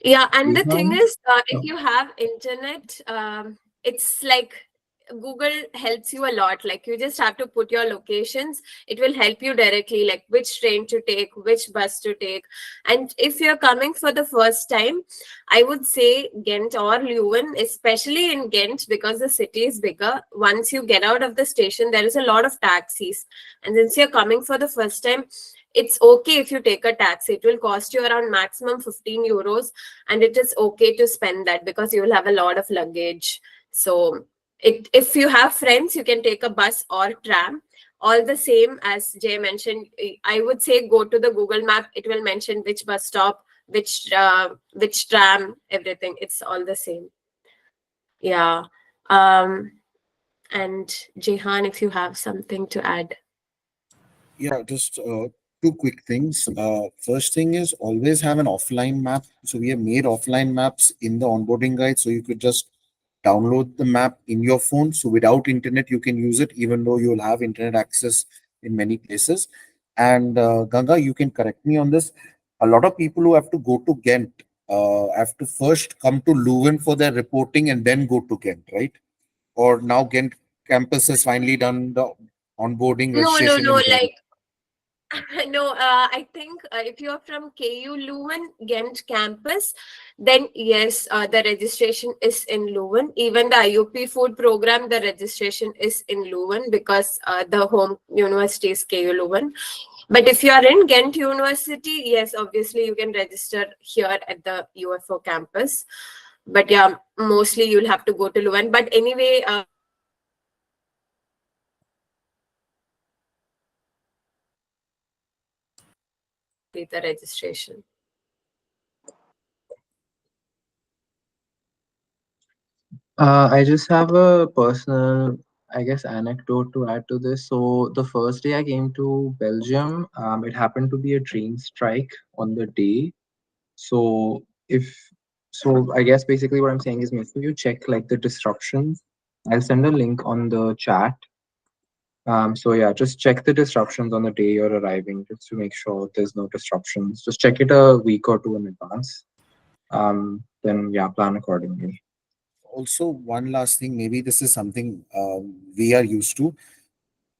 Yeah, and the thing Rehan? is, if you have internet, it's like Google helps you a lot. Like you just have to put your locations. It will help you directly, like which train to take, which bus to take. And if you're coming for the first time, I would say Ghent or Leuven, especially in Ghent, because the city is bigger. Once you get out of the station, there is a lot of taxis. And since you're coming for the first time, it's okay if you take a taxi. It will cost you around maximum 15 euros, and it is okay to spend that because you will have a lot of luggage. So if you have friends, you can take a bus or tram. All the same, as Jay mentioned, I would say go to the Google map. It will mention which bus stop, which tram, everything. It's all the same. Yeah. And Jehan, if you have something to add. Yeah, just two quick things. First thing is always have an offline map. So we have made offline maps in the onboarding guide, so you could just download the map in your phone. So without internet, you can use it, even though you'll have internet access in many places. And Ganga, you can correct me on this. A lot of people who have to go to Ghent have to first come to Leuven for their reporting and then go to Ghent, right? Or now Ghent campus has finally done the onboarding No, no, registration no. in Ghent. Like no, I think if you're from KU Leuven Ghent campus, then yes, the registration is in Leuven. Even the IUP food program, the registration is in Leuven because the home university is KU Leuven. But if you are in Ghent University, yes, obviously you can register here at the UFO campus. But yeah, mostly you'll have to go to Leuven. But anyway, the registration. I just have a personal, I guess, anecdote to add to this. So the first day I came to Belgium, it happened to be a train strike on the day. So if so, I guess basically what I'm saying is make sure you check like the disruptions. I'll send a link on the chat. So yeah, just check the disruptions on the day you're arriving, just to make sure there's no disruptions. Just check it a week or two in advance. Then yeah, plan accordingly. Also, one last thing, maybe this is something we are used to.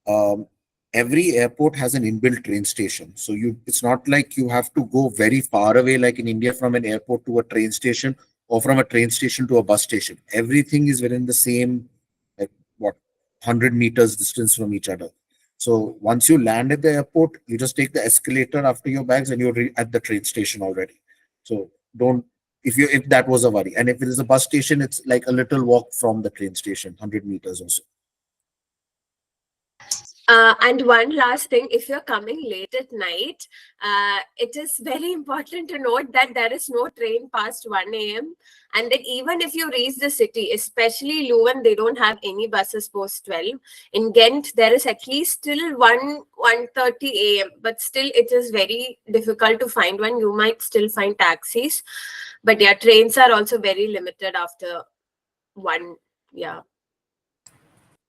Um, every airport has an inbuilt train station. So it's not like you have to go very far away, like in India, from an airport to a train station or from a train station to a bus station. Everything is within the same, like, what, 100 meters distance from each other. So once you land at the airport, you just take the escalator after your bags and you're at the train station already. So don't, if that was a worry. And if it is a bus station, it's like a little walk from the train station, 100 meters or so. And one last thing, if you're coming late at night, it is very important to note that there is no train past 1 a.m. And that even if you reach the city, especially Leuven, they don't have any buses post 12. In Ghent, there is at least still 1:30 a.m. But still, it is very difficult to find one. You might still find taxis. But yeah, trains are also very limited after 1. Yeah.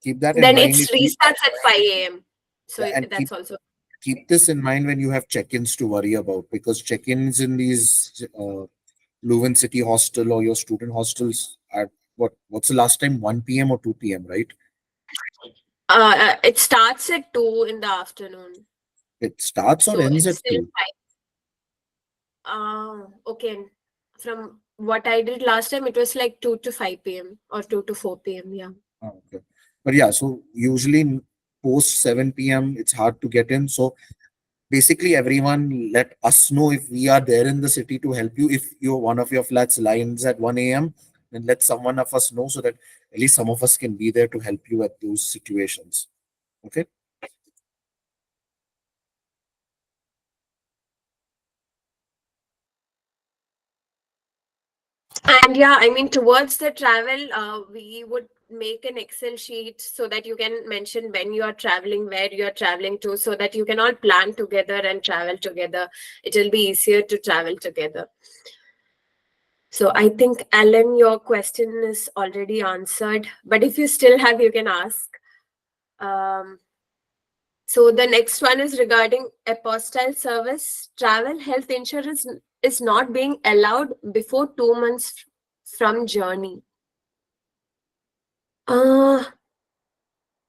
Keep that in Then it mind. restarts at 5 a.m. So Yeah, and that's also. keep this in mind when you have check-ins to worry about, because check-ins in these Leuven City Hostel or your student hostels at what's the last time, 1 p.m. or 2 p.m., right? It starts at 2 in the afternoon. It starts or So ends it's at still 2. 5. Okay. From what I did last time, it was like 2 to 5 p.m. or 2 to 4 p.m. Yeah. Oh, okay. But yeah, so usually post 7 p.m., it's hard to get in. So basically, everyone let us know if we are there in the city to help you. If one of your flats lines at 1 a.m., then let someone of us know so that at least some of us can be there to help you at those situations. Okay. And yeah, I mean, towards the travel, we would make an Excel sheet so that you can mention when you are traveling, where you are traveling to, so that you can all plan together and travel together. It will be easier to travel together. So I think, Alan, your question is already answered. But if you still have, you can ask. So the next one is regarding apostille service. Travel health insurance is not being allowed before 2 months from journey.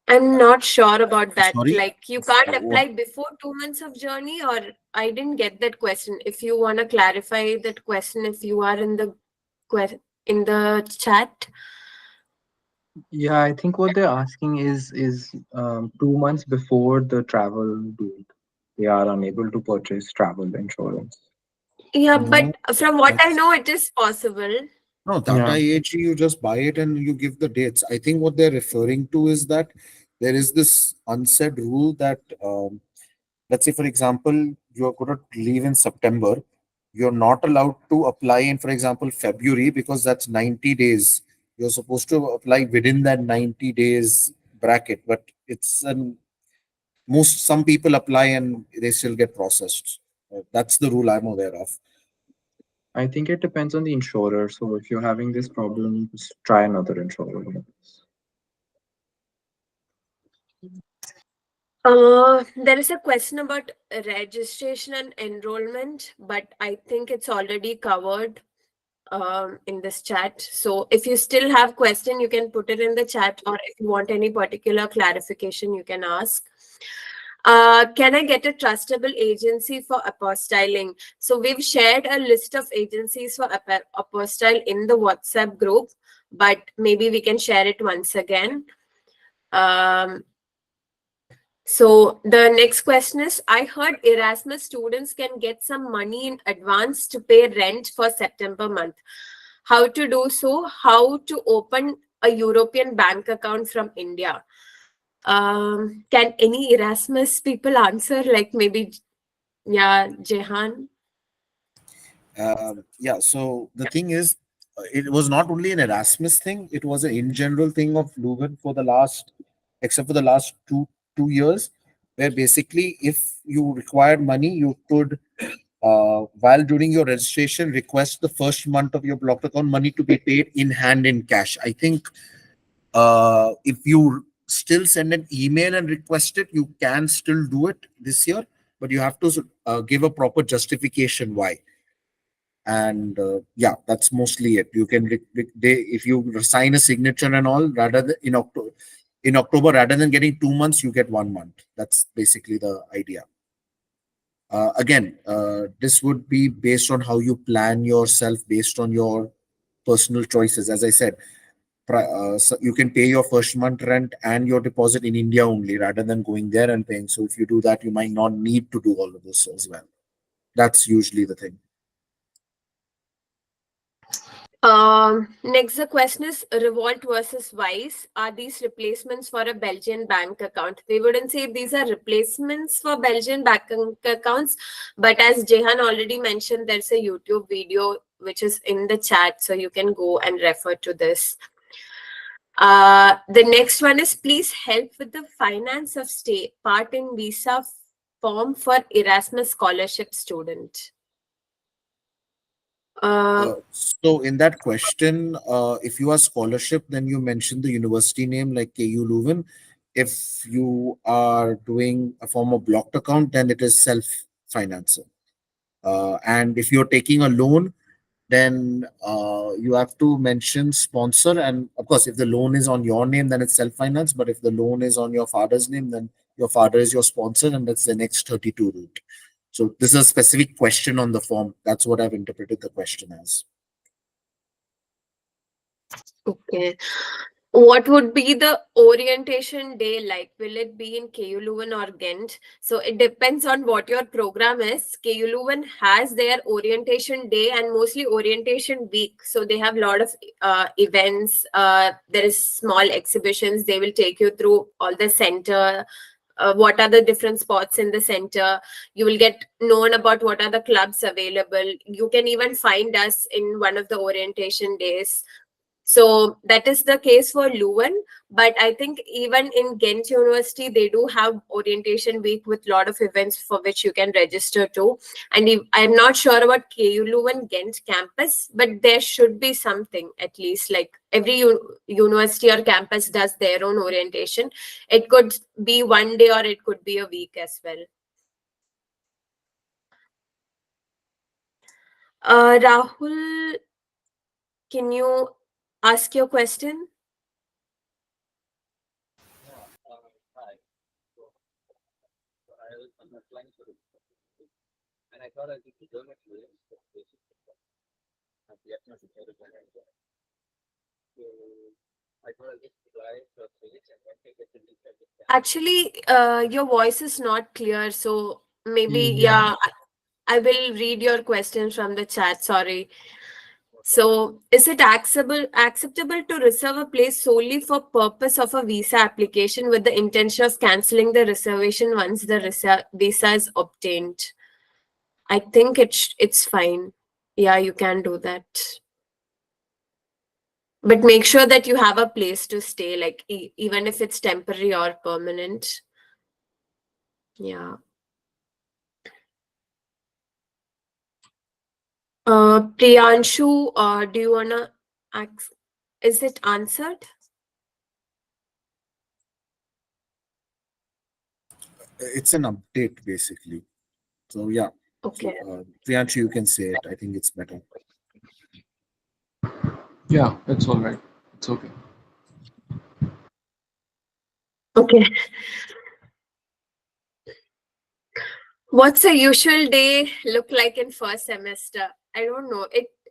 I'm not sure about that. Sorry? Like, you can't What? apply before 2 months of journey, or I didn't get that question. If you want to clarify that question, if you are in the in the chat. Yeah, I think what they're asking is 2 months before the travel date, they are unable to purchase travel insurance. Yeah, No, but from what I that's know, it is possible. no Tata Yeah, AG. You just buy it and you give the dates. I think what they're referring to is that there is this unsaid rule that let's say, for example, you're going to leave in September. You're not allowed to apply in, for example, February because that's 90 days. You're supposed to apply within that 90 days bracket, but it's an some people apply and they still get processed. That's the rule I'm aware of. I think it depends on the insurer. So if you're having this problem, just try another insurer. There is a question about registration and enrollment, but I think it's already covered in this chat. So if you still have question, you can put it in the chat, or if you want any particular clarification, you can ask. Can I get a trustable agency for apostilling? So we've shared a list of agencies for apostille in the WhatsApp group, but maybe we can share it once again. So the next question is, I heard Erasmus students can get some money in advance to pay rent for September month. How to do so? How to open a European bank account from India? Can any Erasmus people answer? Like maybe, yeah, Jehan? Yeah, so the thing is, it was not only an Erasmus thing, it was an in general thing of Leuven for the last, except for the last two years, where basically if you required money, you could, while doing your registration, request the first month of your blocked account money to be paid in hand in cash. I think if you still send an email and request it, you can still do it this year, but you have to give a proper justification why. And yeah, that's mostly it. You can if you sign a signature and all, rather than in October, rather than getting 2 months, you get 1 month. That's basically the idea. Again, this would be based on how you plan yourself, based on your personal choices. As I said, so you can pay your first month rent and your deposit in India only, rather than going there and paying. So if you do that, you might not need to do all of this as well. That's usually the thing. Next, the question is Revolt versus Wise. Are these replacements for a Belgian bank account? We wouldn't say these are replacements for Belgian bank accounts, but as Jehan already mentioned, there's a YouTube video which is in the chat, so you can go and refer to this. The next one is, please help with the finance of stay part in visa form for Erasmus scholarship student. So in that question, if you are scholarship, then you mention the university name like KU Leuven. If you are doing a form of blocked account, then it is self-financer. And if you're taking a loan, then you have to mention sponsor. And of course, if the loan is on your name, then it's self-finance. But if the loan is on your father's name, then your father is your sponsor, and that's the next 32 route. So this is a specific question on the form. That's what I've interpreted the question as. Okay. What would be the orientation day like? Will it be in KU Leuven or Ghent? So it depends on what your program is. KU Leuven has their orientation day and mostly orientation week. So they have a lot of events. There is small exhibitions. They will take you through all the center. What are the different spots in the center? You will get known about what are the clubs available. You can even find us in one of the orientation days. So that is the case for Leuven, but I think even in Ghent University, they do have orientation week with a lot of events for which you can register to. And I'm not sure about KU Leuven Ghent campus, but there should be something at least, like every university or campus does their own orientation. It could be one day or it could be a week as well. Rahul, can you ask your question? Actually, your voice is not clear, so maybe Yeah. I will read your question from the chat. Sorry. So, is it acceptable to reserve a place solely for purpose of a visa application with the intention of canceling the reservation once the visa is obtained? I think it's fine. Yeah, you can do that. But make sure that you have a place to stay, like even if it's temporary or permanent. Yeah. Priyanshu, do you wanna ask? Is it answered? It's an update basically. So yeah, Okay. Priyanshu, you can say it. I think it's better. Yeah, it's all right. It's okay. Okay. What's a usual day look like in first semester? I don't know.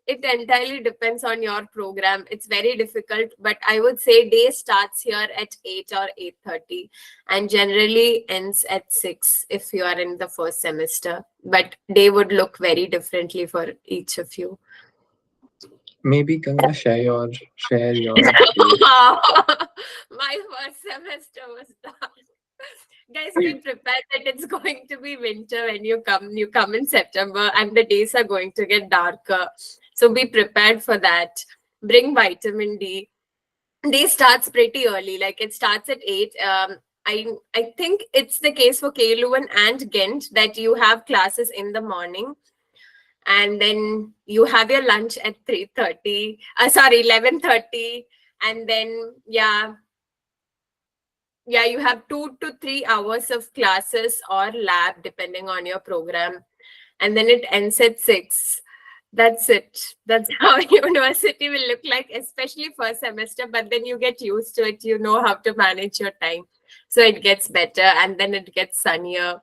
It entirely depends on your program. It's very difficult, but I would say day starts here at 8 or 8:30 and generally ends at 6 if you are in the first semester. But day would look very differently for each of you. Maybe Ganga, share your day. My first semester was done. Guys, be prepared that it's going to be winter when you come. You come in September and the days are going to get darker. So be prepared for that. Bring vitamin D. Day starts pretty early. Like it starts at 8. I think it's the case for Keluan and Ghent that you have classes in the morning and then you have your lunch at 3:30. Sorry, 11:30. And then you have 2 to 3 hours of classes or lab depending on your program, and then it ends at 6. That's it. That's how university will look like, especially first semester, but then you get used to it. You know how to manage your time, so it gets better, and then it gets sunnier,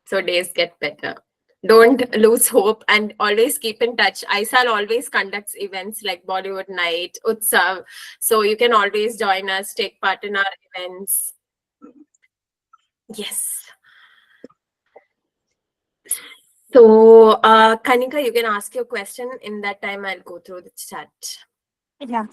so days get better. Don't lose hope and always keep in touch. ISAL always conducts events like Bollywood Night, Utsav, so you can always join us, take part in our events. Yes. So, Kanika, you can ask your question. In that time, I'll go through the chat. Yeah.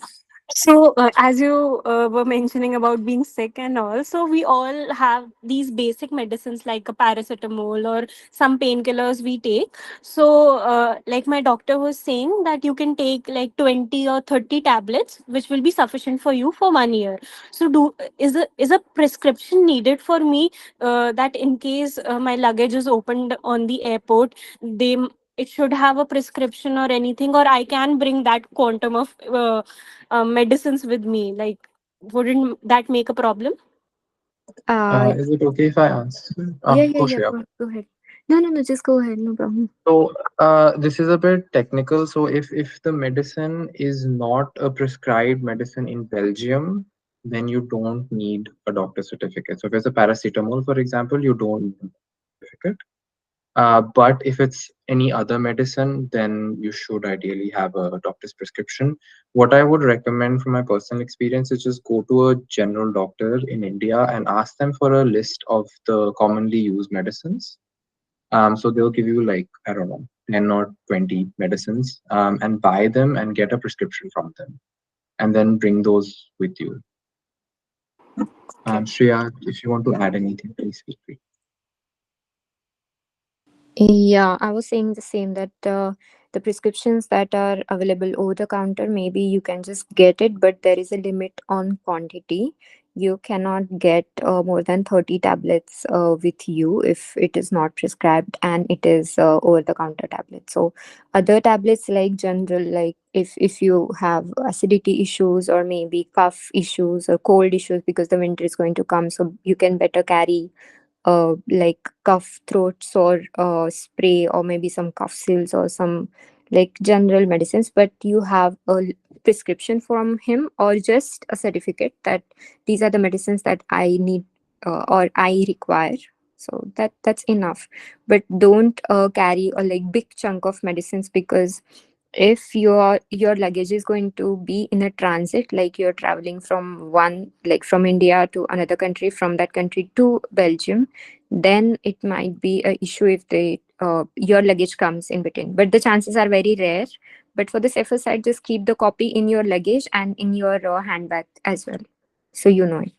So, as you were mentioning about being sick and all, so we all have these basic medicines like a paracetamol or some painkillers we take. So, like my doctor was saying that you can take like 20 or 30 tablets, which will be sufficient for you for 1 year. So, is a prescription needed for me that in case my luggage is opened on the airport, it should have a prescription or anything, or I can bring that quantum of medicines with me, like wouldn't that make a problem? Is it okay if I answer? Yeah, Go yeah. Shreya. Go ahead. No, just go ahead. No problem. So this is a bit technical. So if the medicine is not a prescribed medicine in Belgium, then you don't need a doctor certificate. So if it's a paracetamol, for example, you don't need a certificate. But if it's any other medicine, then you should ideally have a doctor's prescription. What I would recommend from my personal experience is just go to a general doctor in India and ask them for a list of the commonly used medicines. So they'll give you like, I don't know, 10 or 20 medicines, and buy them and get a prescription from them and then bring those with you. Shreya, if you want to add anything, please feel free. Yeah, I was saying the same that the prescriptions that are available over the counter, maybe you can just get it, but there is a limit on quantity. You cannot get more than 30 tablets with you if it is not prescribed and it is over the counter tablet. So other tablets like general, like if you have acidity issues or maybe cough issues or cold issues because the winter is going to come, so you can better carry like cough throats or spray or maybe some cough syrups or some like general medicines, but you have a prescription from him or just a certificate that these are the medicines that I need or I require. So that's enough. But don't carry a like big chunk of medicines, because if your luggage is going to be in a transit, like you're traveling from one, like from India to another country, from that country to Belgium, then it might be a issue if they your luggage comes in between, but the chances are very rare. But for the safer side, just keep the copy in your luggage and in your handbag as well, so you know it.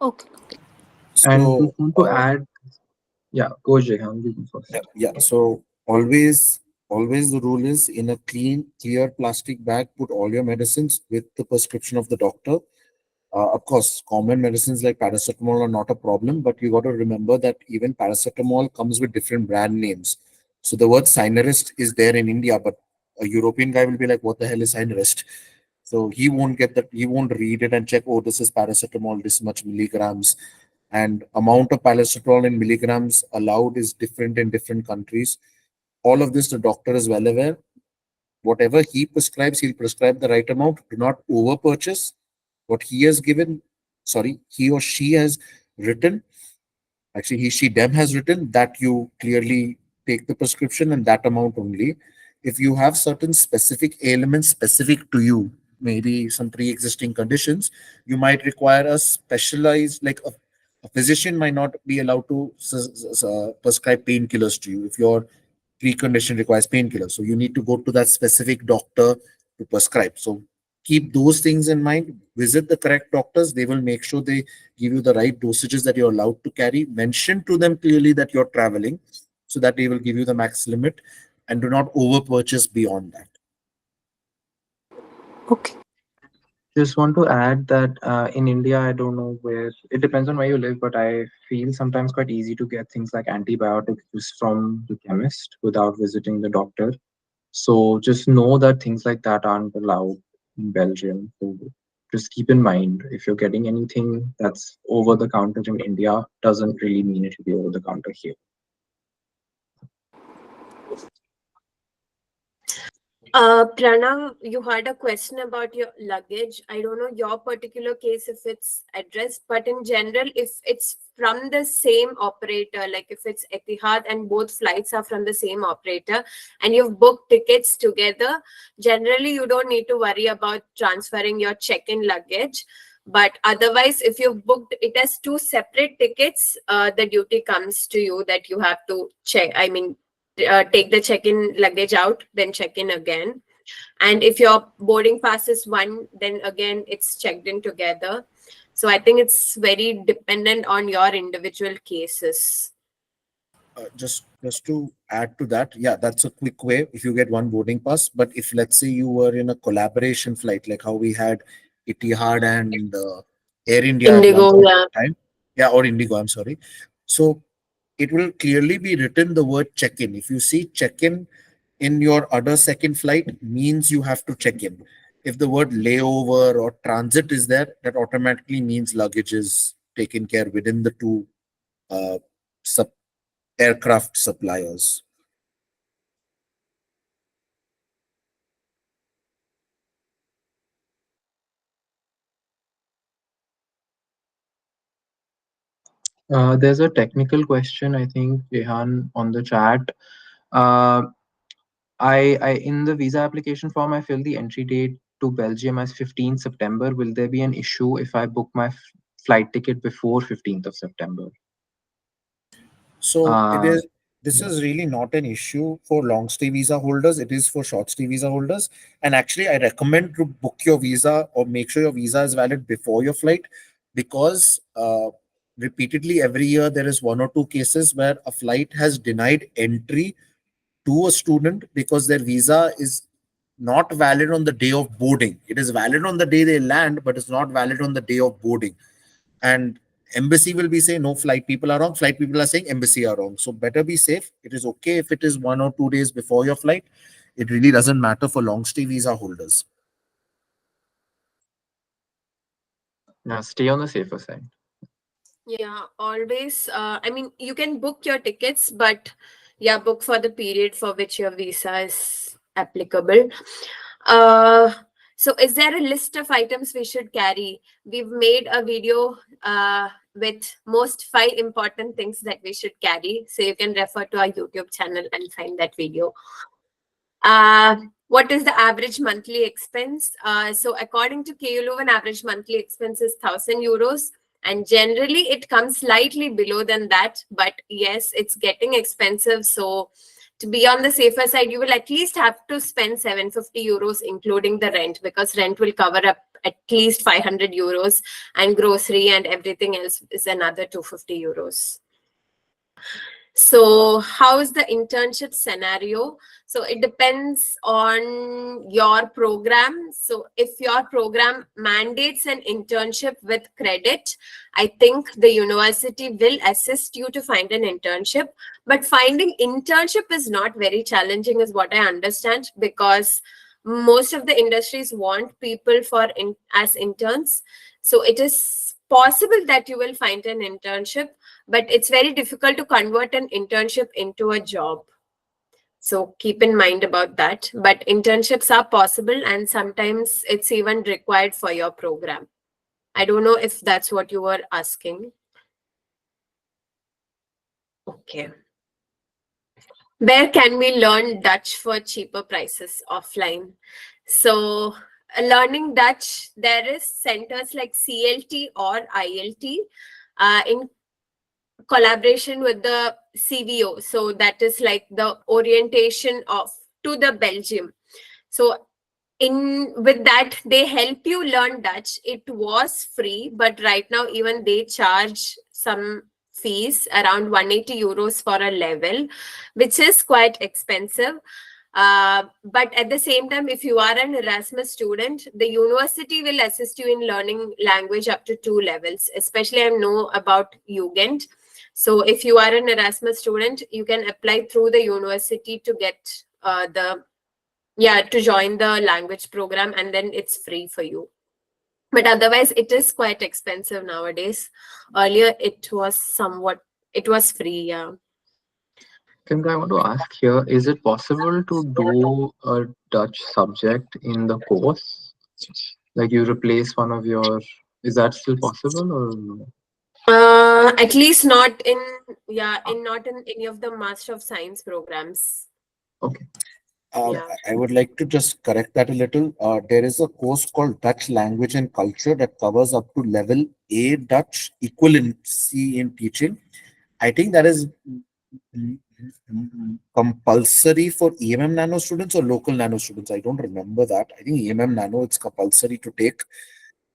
Okay. And So just want to add, yeah, go Jehan, you go yeah, first. yeah. So always the rule is, in a clean, clear plastic bag, put all your medicines with the prescription of the doctor. Of course, common medicines like paracetamol are not a problem, but you got to remember that even paracetamol comes with different brand names. So the word Sinarest is there in India, but a European guy will be like, "What the hell is Sinarest?" So he won't get that. He won't read it and check, "Oh, this is paracetamol, this much milligrams." And amount of paracetamol in milligrams allowed is different in different countries. All of this the doctor is well aware. Whatever he prescribes, he'll prescribe the right amount. Do not over purchase what he has given. Sorry, he or she has written. Actually, he, she, them has written that you clearly take the prescription and that amount only. If you have certain specific ailments specific to you, maybe some pre-existing conditions, you might require a specialized, like a physician might not be allowed to prescribe painkillers to you if your pre-condition requires painkillers. So you need to go to that specific doctor to prescribe. So keep those things in mind. Visit the correct doctors. They will make sure they give you the right dosages that you're allowed to carry. Mention to them clearly that you're traveling so that they will give you the max limit, and do not over purchase beyond that. Okay. Just want to add that in India, I don't know where, it depends on where you live, but I feel sometimes quite easy to get things like antibiotics just from the chemist without visiting the doctor. So just know that things like that aren't allowed in Belgium. So just keep in mind, if you're getting anything that's over the counter in India, doesn't really mean it should be over the counter here. Pranav, you had a question about your luggage. I don't know your particular case if it's addressed, but in general, if it's from the same operator, like if it's Etihad and both flights are from the same operator and you've booked tickets together, generally you don't need to worry about transferring your check-in luggage. But otherwise, if you've booked it as two separate tickets, the duty comes to you that you have to check. I mean, take the check-in luggage out, then check in again. And if your boarding pass is one, then again it's checked in together. So I think it's very dependent on your individual cases. Just to add to that, yeah, that's a quick way if you get one boarding pass. But if, let's say, you were in a collaboration flight, like how we had Etihad and Air India at one Indigo, point yeah. in time, yeah, or Indigo, I'm sorry. So it will clearly be written the word check-in. If you see check-in in your other second flight, means you have to check in. If the word layover or transit is there, that automatically means luggage is taken care within the two uh, sub aircraft suppliers. There's a technical question, I think, Jehan, on the chat. Uh, I in the visa application form, I fill the entry date to Belgium as 15th September. Will there be an issue if I book my flight ticket before 15th of September? So it Uh, is. This yeah. is really not an issue for long stay visa holders. It is for short stay visa holders. And actually, I recommend to book your visa or make sure your visa is valid before your flight, because repeatedly every year there is one or two cases where a flight has denied entry to a student because their visa is not valid on the day of boarding. It is valid on the day they land, but it's not valid on the day of boarding. And embassy will be saying no, flight people are wrong, flight people are saying embassy are wrong. So better be safe. It is okay if it is 1 or 2 days before your flight. It really doesn't matter for long stay visa holders. Yeah, stay on the safer side. Yeah, always. I mean, you can book your tickets, but yeah, book for the period for which your visa is applicable. Uh, So is there a list of items we should carry? We've made a video with most 5 important things that we should carry. So you can refer to our YouTube channel and find that video. What is the average monthly expense? So according to KU Leuven, average monthly expense is 1,000 euros. And generally it comes slightly below than that. But yes, it's getting expensive. So to be on the safer side, you will at least have to spend 750 euros, including the rent, because rent will cover up at least 500 euros and grocery and everything else is another 250 euros. So how is the internship scenario? So it depends on your program. So if your program mandates an internship with credit, I think the university will assist you to find an internship. But finding internship is not very challenging is what I understand, because most of the industries want people as interns. So it is possible that you will find an internship, but it's very difficult to convert an internship into a job. So keep in mind about that. But internships are possible and sometimes it's even required for your program. I don't know if that's what you were asking. Okay. Where can we learn Dutch for cheaper prices offline? So learning Dutch, there is centers like CLT or ILT in collaboration with the CVO. So that is like the orientation of to the Belgium. So with that, they help you learn Dutch. It was free, but right now even they charge some fees around 180 euros for a level, which is quite expensive. But at the same time, if you are an Erasmus student, the university will assist you in learning language up to 2 levels. Especially I know about Jugend. So if you are an Erasmus student, you can apply through the university to get to join the language program, and then it's free for you. But otherwise, it is quite expensive nowadays. Earlier, it was free, yeah. Kinga, I want to ask here, is it possible to do a Dutch subject in the course? Like you replace one of your, is that still possible or no? At least not in any of the Master of Science programs. Okay. Yeah. I would like to just correct that a little. There is a course called Dutch Language and Culture that covers up to level A Dutch equivalency in teaching. I think that is compulsory for EMM Nano students or local Nano students. I don't remember that. I think EMM Nano, it's compulsory to take.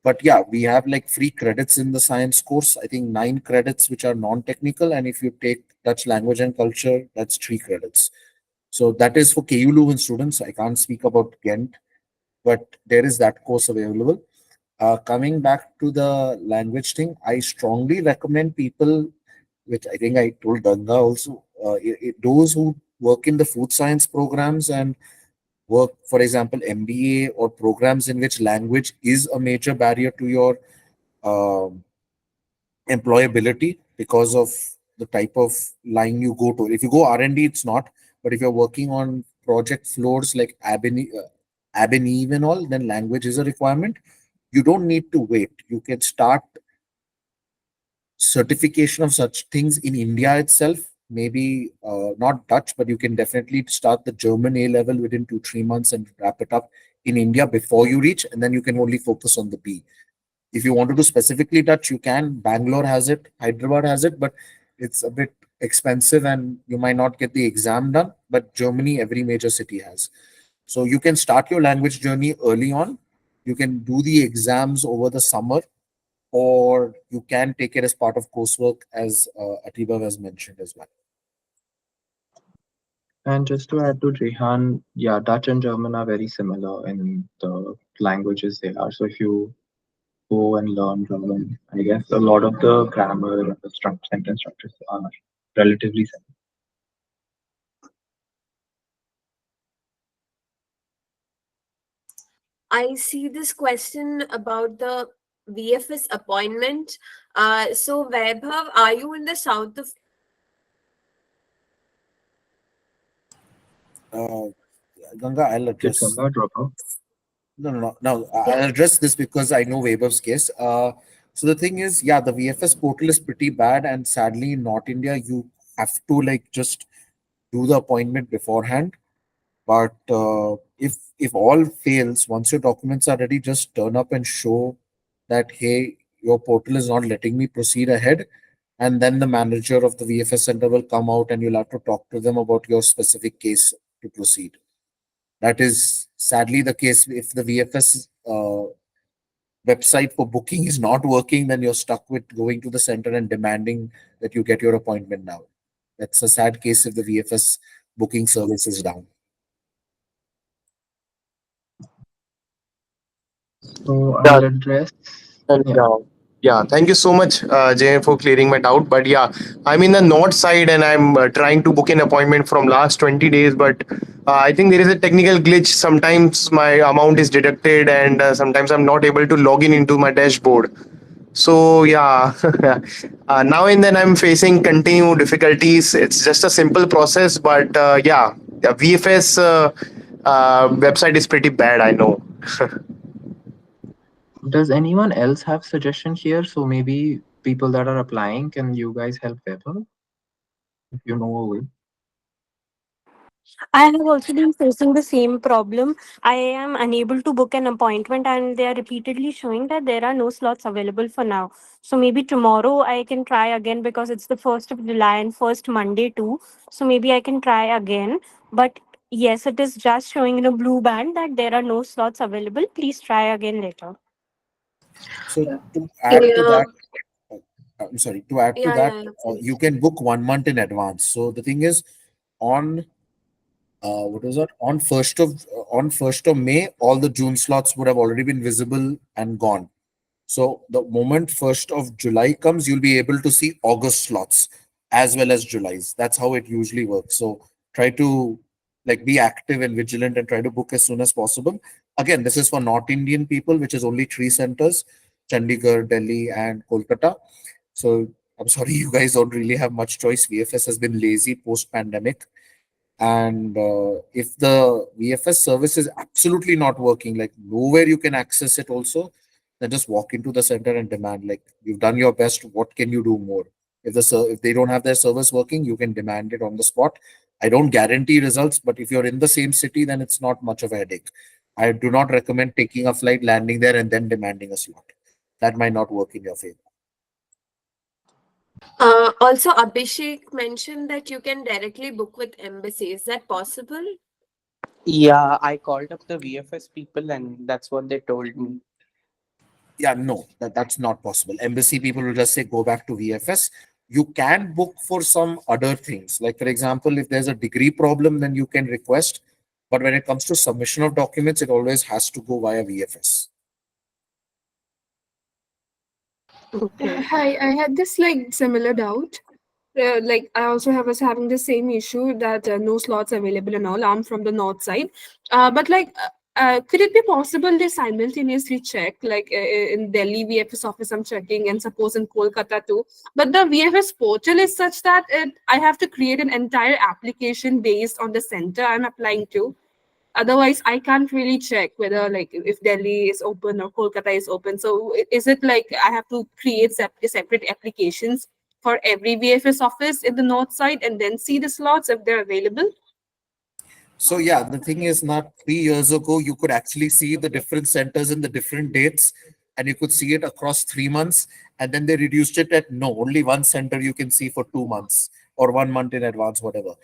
But yeah, we have like free credits in the science course. I think 9 credits, which are non-technical. And if you take Dutch Language and Culture, that's 3 credits. So that is for KU Leuven students. I can't speak about Ghent, but there is that course available. Coming back to the language thing, I strongly recommend people, which I think I told Ganga also, those who work in the food science programs and work, for example, MBA or programs in which language is a major barrier to your um employability because of the type of line you go to. If you go R&D, it's not. But if you're working on project floors like Ab and Eve and all, then language is a requirement. You don't need to wait. You can start certification of such things in India itself. Maybe not Dutch, but you can definitely start the German A level within 2-3 months and wrap it up in India before you reach, and then you can only focus on the B. If you want to do specifically Dutch, you can. Bangalore has it, Hyderabad has it, but it's a bit expensive and you might not get the exam done. But Germany, every major city has. So you can start your language journey early on. You can do the exams over the summer, or you can take it as part of coursework, as Atiba has mentioned as well. And just to add to Rehan, yeah, Dutch and German are very similar in the languages they are. So if you go and learn German, I guess a lot of the grammar and the sentence structures are relatively similar. I see this question about the VFS appointment. So Vaibhav, are you in the south of Ganga, I'll Did address. Ganga drop out? No. I'll address this because I know Vaibhav's case. So the thing is, yeah, the VFS portal is pretty bad, and sadly, in North India, you have to like just do the appointment beforehand. But if all fails, once your documents are ready, just turn up and show that hey, your portal is not letting me proceed ahead, and then the manager of the VFS center will come out, and you'll have to talk to them about your specific case to proceed. That is sadly the case. If the VFS website for booking is not working, then you're stuck with going to the center and demanding that you get your appointment now. That's a sad case if the VFS booking service is down. So Yeah, I'll address. and Yeah. yeah, thank you so much, Jay, for clearing my doubt. But yeah, I'm in the north side and I'm trying to book an appointment from last 20 days. But I think there is a technical glitch. Sometimes my amount is deducted, and sometimes I'm not able to log in into my dashboard. So yeah, now and then I'm facing continued difficulties. It's just a simple process, but yeah, the VFS website is pretty bad. I know. Does anyone else have suggestion here? So maybe people that are applying, can you guys help Vaibhav if you know a way? I have also been facing the same problem. I am unable to book an appointment, and they are repeatedly showing that there are no slots available for now. So maybe tomorrow I can try again because it's the 1st of July and first Monday too. So maybe I can try again. But yes, it is just showing in a blue band that there are no slots available. Please try again later. So to add to Yeah, that, uh, I'm sorry, to add to yeah, that, yeah, yeah, you please. can book 1 month in advance. So the thing is, on what was that? On first of May, all the June slots would have already been visible and gone. So the moment 1st of July comes, you'll be able to see August slots as well as July's. That's how it usually works. So try to like be active and vigilant and try to book as soon as possible. Again, this is for North Indian people, which is only three centers: Chandigarh, Delhi, and Kolkata. So I'm sorry, you guys don't really have much choice. VFS has been lazy post pandemic, and if the VFS service is absolutely not working, like nowhere you can access it also, then just walk into the center and demand, like, you've done your best, what can you do more? If they don't have their service working, you can demand it on the spot. I don't guarantee results, but if you're in the same city, then it's not much of a headache. I do not recommend taking a flight, landing there, and then demanding a slot. That might not work in your favor. Also, Abhishek mentioned that you can directly book with embassy. Is that possible? Yeah, I called up the VFS people and that's what they told me. Yeah, no, that's not possible. Embassy people will just say go back to VFS. You can book for some other things. Like, for example, if there's a degree problem, then you can request. But when it comes to submission of documents, it always has to go via VFS. Okay. Hi, I had this like similar doubt. Like I also was having the same issue that no slots available and all. I'm from the north side, but could it be possible they simultaneously check? Like in Delhi VFS office, I'm checking, and suppose in Kolkata too. But the VFS portal is such that I have to create an entire application based on the center I'm applying to. Otherwise, I can't really check whether like if Delhi is open or Kolkata is open. So is it like I have to create separate applications for every VFS office in the north side and then see the slots if they're available? So yeah, the thing is, not 3 years ago, you could actually see the different centers in the different dates, and you could see it across 3 months. And then they reduced it at no, only one center you can see for 2 months or 1 month in advance, whatever.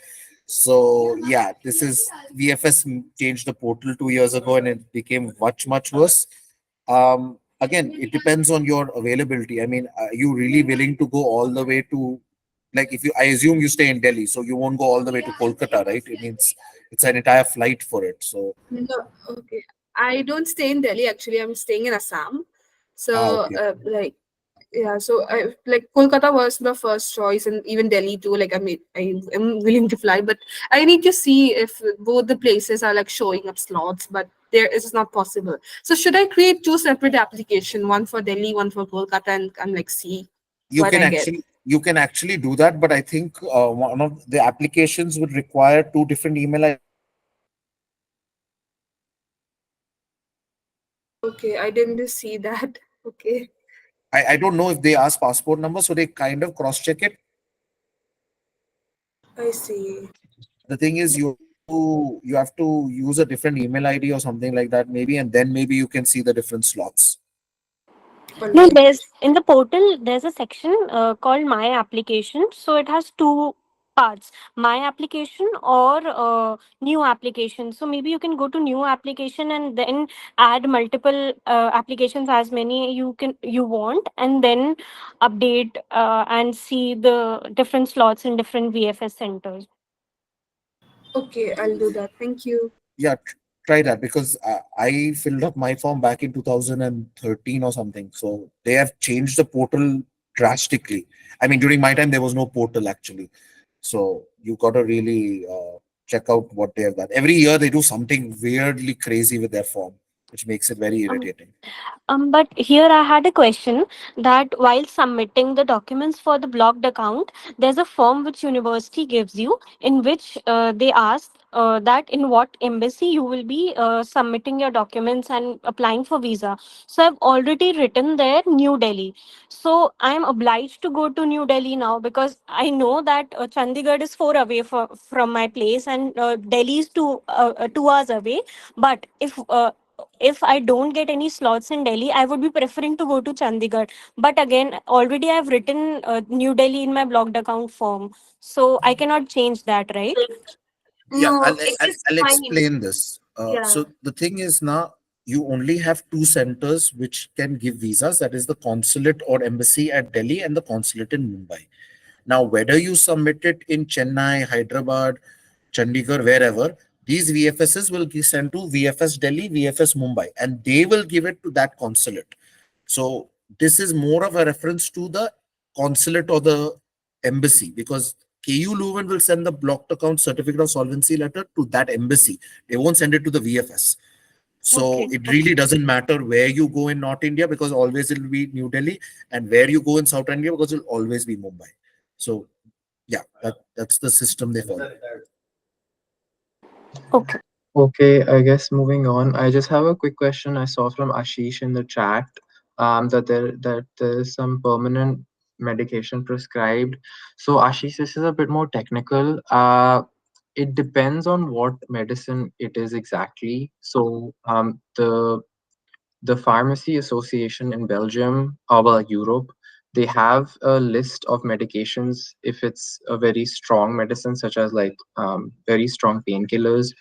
So yeah, this is VFS changed the portal 2 years ago, and it became much worse. Again, it depends on your availability. I mean, are you really willing to go all the way to, like, if you, I assume you stay in Delhi, so you won't go all the way to Kolkata, right? It means it's an entire flight for it. So No, okay. I don't stay in Delhi actually. I'm staying in Assam. So, okay. yeah. So, like Kolkata was the first choice, and even Delhi too. Like, I mean, I am willing to fly, but I need to see if both the places are like showing up slots. But there is not possible. So, should I create two separate application, one for Delhi, one for Kolkata, and like see You what can I get? actually do that, but I think one of the applications would require two different email Okay, I didn't see that. Okay. I don't know if they ask passport number, so they kind of cross check it. I see. The thing is, you have to use a different email ID or something like that, maybe, and then maybe you can see the different slots. No, Alright. there's in the portal, there's a section called My Application. So it has two parts, My Application or New Application. So maybe you can go to New Application and then add multiple applications, as many you want, and then update and see the different slots in different VFS centers. Okay, I'll do that. Thank you. Yeah, try that, because I filled up my form back in 2013 or something. So they have changed the portal drastically. I mean, during my time, there was no portal actually. So you got to really check out what they have done. Every year, they do something weirdly crazy with their form, which makes it very irritating. But here I had a question that while submitting the documents for the blocked account, there's a form which university gives you in which they ask that in what embassy you will be submitting your documents and applying for visa. So I've already written there New Delhi. So I'm obliged to go to New Delhi now because I know that Chandigarh is from my place and Delhi is 2 hours away. But if I don't get any slots in Delhi, I would be preferring to go to Chandigarh. But again, already I've written New Delhi in my blocked account form. So I cannot change that, right? Yeah, No, it is I'll fine. explain this. Yeah. So the thing is, now you only have two centers which can give visas. That is the consulate or embassy at Delhi and the consulate in Mumbai. Now, whether you submit it in Chennai, Hyderabad, Chandigarh, wherever, these VFSs will be sent to VFS Delhi, VFS Mumbai, and they will give it to that consulate. So this is more of a reference to the consulate or the embassy, because KU Leuven will send the blocked account certificate of solvency letter to that embassy. They won't send it to the VFS. So Okay. it really doesn't matter where you go in North India, because always it will be New Delhi, and where you go in South India, because it will always be Mumbai. So yeah, that's the system they follow. Okay. Okay, I guess moving on. I just have a quick question. I saw from Ashish in the chat that there is some permanent medication prescribed. So Ashish, this is a bit more technical. It depends on what medicine it is exactly. So the Pharmacy Association in Belgium, or well, Europe, they have a list of medications if it's a very strong medicine, such as like very strong painkillers,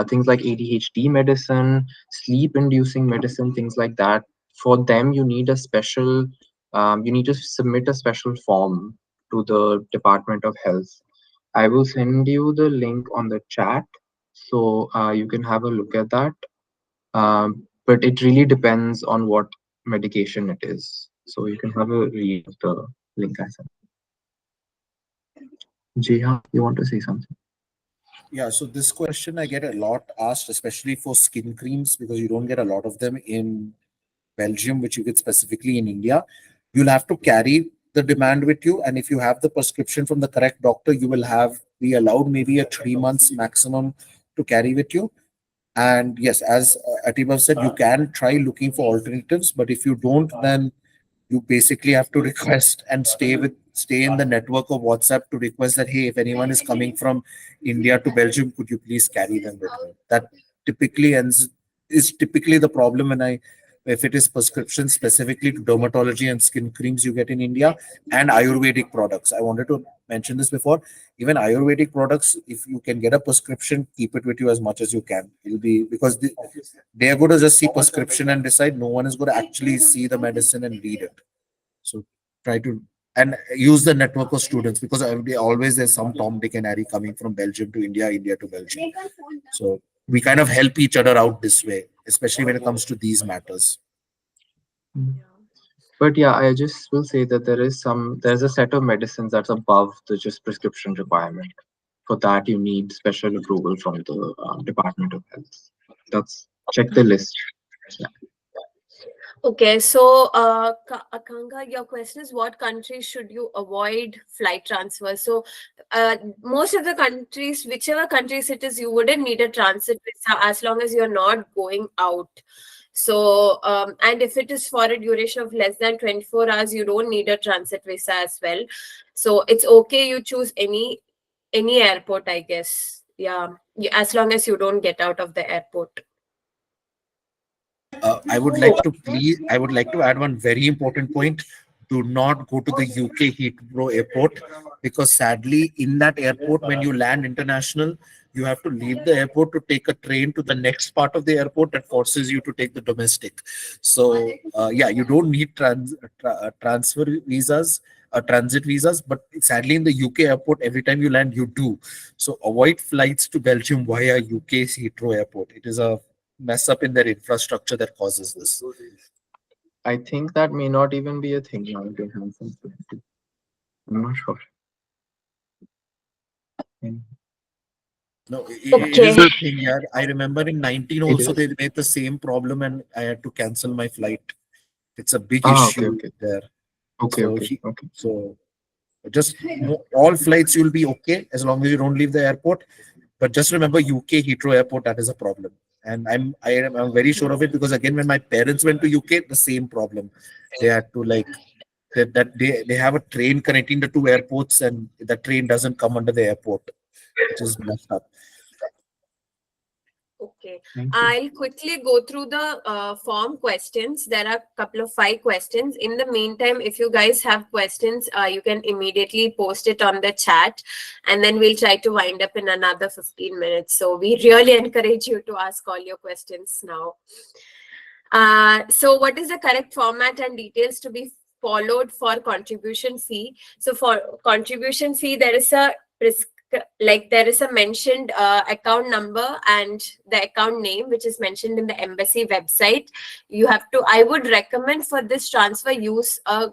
things like ADHD medicine, sleep-inducing medicine, things like that. For them, you need to submit a special form to the Department of Health. I will send you the link on the chat so you can have a look at that. But it really depends on what medication it is. So you can have a read of the link I sent. Jiha, you want to say something? Yeah, so this question I get a lot asked, especially for skin creams, because you don't get a lot of them in Belgium, which you get specifically in India. You'll have to carry the demand with you, and if you have the prescription from the correct doctor, you will have be allowed maybe a 3 months maximum to carry with you. And yes, as Atiba said, you can try looking for alternatives, but if you don't, then you basically have to request and stay in the network of WhatsApp to request that, hey, if anyone is coming from India to Belgium, could you please carry them with you? That typically ends is typically the problem when I if it is prescription specifically to dermatology and skin creams you get in India and Ayurvedic products. I wanted to mention this before. Even Ayurvedic products, if you can get a prescription, keep it with you as much as you can. It'll be because they are going to just see prescription and decide. No one is going to actually see the medicine and read it. So try to and use the network of students, because always there's some Tom, Dick, and Harry coming from Belgium to India, India to Belgium. So we kind of help each other out this way, especially when it comes to these matters. But yeah, I just will say that there's a set of medicines that's above the just prescription requirement. For that, you need special approval from the Department of Health. Check the list. Yeah. Okay, so Akanga, your question is what countries should you avoid flight transfer? So most of the countries, whichever countries it is, you wouldn't need a transit visa as long as you're not going out. So, and if it is for a duration of less than 24 hours, you don't need a transit visa as well. So it's okay, you choose any airport, I guess. Yeah, as long as you don't get out of the airport. I would like to I would like to add one very important point. Do not go to the UK Heathrow Airport, because sadly, in that airport, when you land international, you have to leave the airport to take a train to the next part of the airport that forces you to take the domestic. So, yeah, you don't need transfer visas, transit visas, but sadly, in the UK airport, every time you land, you do. So, avoid flights to Belgium via UK's Heathrow Airport. It is a mess up in their infrastructure that causes this. I think that may not even be a thing now. They have some flexibility. I'm not sure. Mm. No, it is Okay. a thing, yeah. I remember in 19 It also is. they made the same problem and I had to cancel my flight. It's a big Ah, okay, issue okay, there. okay, So okay, okay. so just all flights you'll be okay as long as you don't leave the airport. But just remember UK Heathrow Airport, that is a problem. And I'm very sure of it, because again when my parents went to UK, the same problem. They had to like they have a train connecting the two airports and the train doesn't come under the airport, which is messed up. Okay, Thank you. I'll quickly go through the form questions. There are a couple of 5 questions. In the meantime, if you guys have questions, you can immediately post it on the chat, and then we'll try to wind up in another 15 minutes. So we really encourage you to ask all your questions now. So what is the correct format and details to be followed for contribution fee? So for contribution fee, there is a there is a mentioned account number and the account name, which is mentioned in the embassy website. You have to, I would recommend for this transfer, use a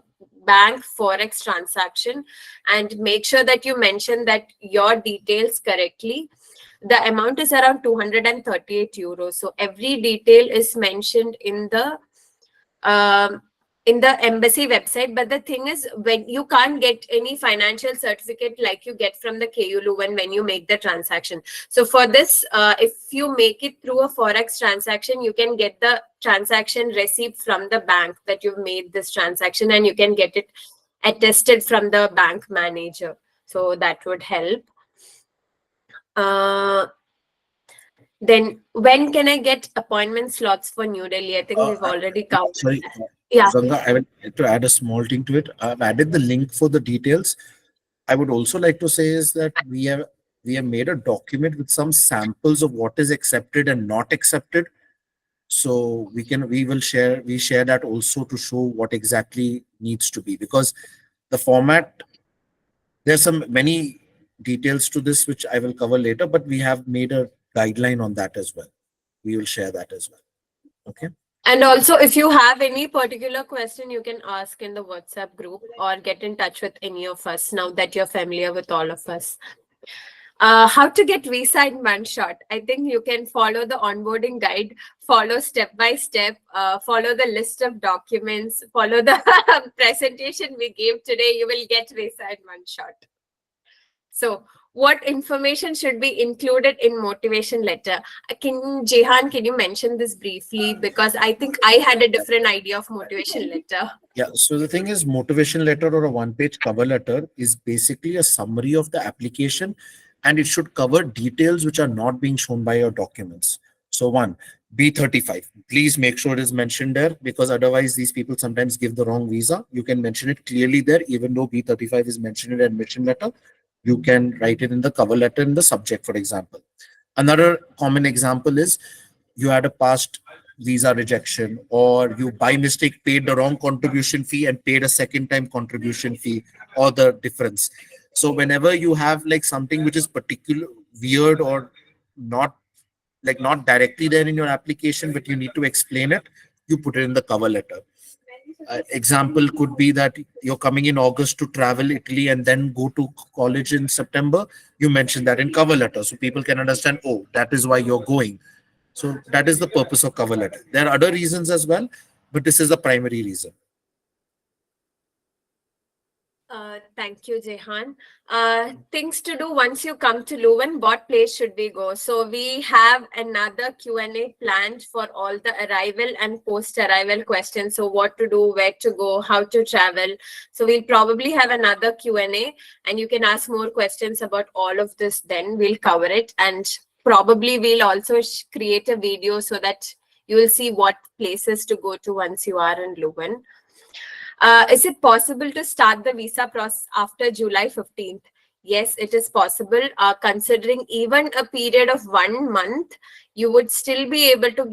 bank forex transaction and make sure that you mention that your details correctly. The amount is around 238 euros. So every detail is mentioned in the embassy website. But the thing is, when you can't get any financial certificate like you get from the KU Leuven when you make the transaction. So for this, if you make it through a forex transaction, you can get the transaction receipt from the bank that you've made this transaction, and you can get it attested from the bank manager. So that would help. Then when can I get appointment slots for New Delhi? I think we've already covered. Sorry, Yeah. Ganga, I would like to add a small thing to it. I've added the link for the details. I would also like to say is that we have made a document with some samples of what is accepted and not accepted. So we share that also to show what exactly needs to be, because the format, there's some many details to this which I will cover later, but we have made a guideline on that as well. We will share that as well. Okay. And also, if you have any particular question, you can ask in the WhatsApp group or get in touch with any of us now that you're familiar with all of us. How to get visa in one shot? I think you can follow the onboarding guide, follow step by step, follow the list of documents, follow the presentation we gave today. You will get visa in one shot. So what information should be included in motivation letter? Jehan, can you mention this briefly? Because I think I had a different idea of motivation letter. Yeah, so the thing is, motivation letter or a one-page cover letter is basically a summary of the application, and it should cover details which are not being shown by your documents. So one, B35. Please make sure it is mentioned there, because otherwise these people sometimes give the wrong visa. You can mention it clearly there, even though B35 is mentioned in the admission letter. You can write it in the cover letter in the subject, for example. Another common example is you had a past visa rejection, or you by mistake paid the wrong contribution fee and paid a second time contribution fee, or the difference. So whenever you have like something which is particular weird or not not directly there in your application, but you need to explain it, you put it in the cover letter. Example could be that you're coming in August to travel Italy and then go to college in September. You mention that in cover letter so people can understand, oh, that is why you're going. So that is the purpose of cover letter. There are other reasons as well, but this is the primary reason. Thank you, Jehan. Things to do once you come to Leuven, what place should we go? So we have another Q&A planned for all the arrival and post-arrival questions. So what to do, where to go, how to travel. So we'll probably have another Q&A and you can ask more questions about all of this then. We'll cover it and probably we'll also create a video so that you will see what places to go to once you are in Leuven. Is it possible to start the visa process after July 15th? Yes, it is possible. Considering even a period of 1 month, you would still be able to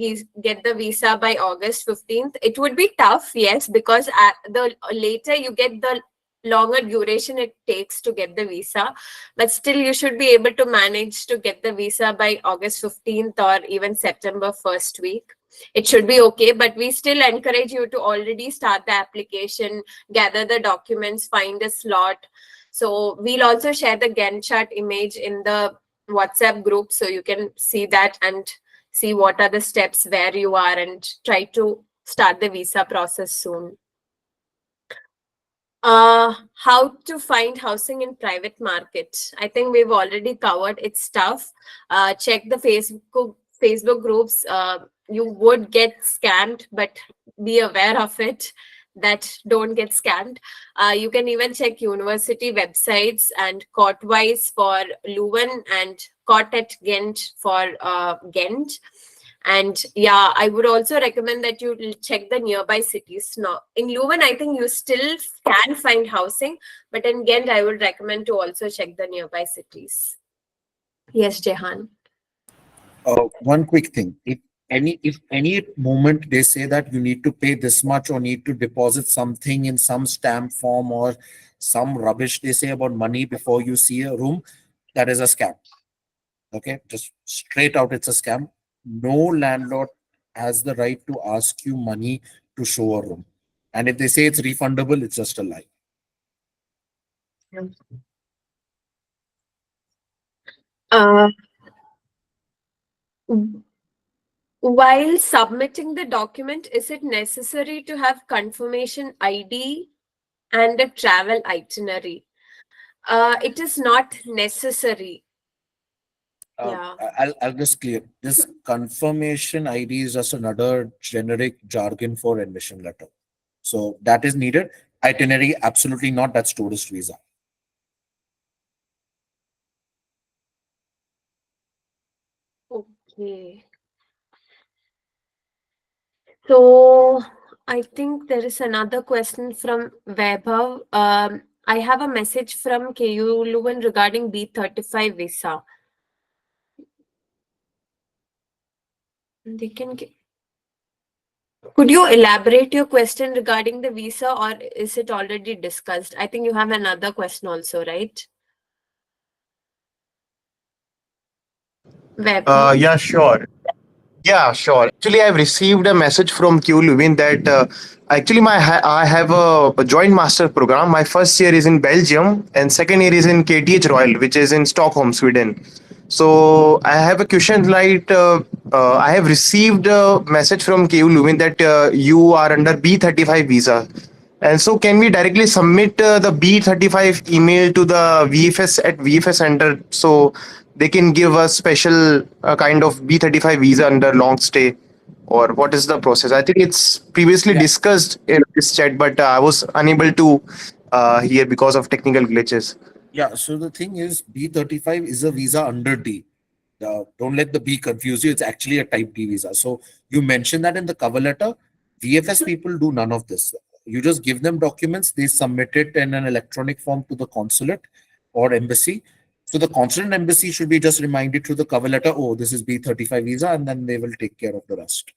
get the visa by August 15th. It would be tough, yes, because the later you get, the longer duration it takes to get the visa. But still, you should be able to manage to get the visa by August 15th or even September 1st week. It should be okay, but we still encourage you to already start the application, gather the documents, find a slot. So we'll also share the Gantt chart image in the WhatsApp group so you can see that and see what are the steps where you are and try to start the visa process soon. How to find housing in private market. I think we've already covered. It's tough. Check the Facebook groups. You would get scammed, but be aware of it, that don't get scammed. You can even check university websites and court-wise for Leuven and court at Ghent for Ghent. And yeah, I would also recommend that you check the nearby cities. Now, in Leuven, I think you still can find housing, but in Ghent, I would recommend to also check the nearby cities. Yes, Jehan. One quick thing. If any moment they say that you need to pay this much or need to deposit something in some stamp form or some rubbish they say about money before you see a room, that is a scam. Okay, just straight out, it's a scam. No landlord has the right to ask you money to show a room. And if they say it's refundable, it's just a lie. Uh, while submitting the document, is it necessary to have confirmation ID and a travel itinerary? It is not necessary. Yeah. I'll just clear. This confirmation ID is just another generic jargon for admission letter. So that is needed. Itinerary, absolutely not. That's tourist visa. Okay. So I think there is another question from Vaibhav. I have a message from KU Leuven regarding B35 visa. They can get. Could you elaborate your question regarding the visa, or is it already discussed? I think you have another question also, right? Vaibhav? Yeah, sure. Yeah, sure. Actually, I've received a message from Q Lubin that actually I have a joint master program. My first year is in Belgium and second year is in KTH Royal, which is in Stockholm, Sweden. So I have a question like I have received a message from KU Leuven that you are under B35 visa. And so can we directly submit the B35 email to the VFS at VFS Center so they can give us special kind of B35 visa under long stay? Or what is the process? I think it's previously Yeah. discussed in this chat, but I was unable to hear because of technical glitches. Yeah. So the thing is, B35 is a visa under D. Don't let the B confuse you. It's actually a type D visa. So you mentioned that in the cover letter. VFS people do none of this. You just give them documents, they submit it in an electronic form to the consulate or embassy. So the consulate and embassy should be just reminded through the cover letter, oh, this is B35 visa, and then they will take care of the rest.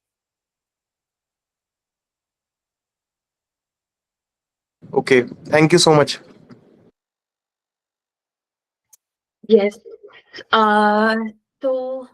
Okay, thank you so much. Yes. So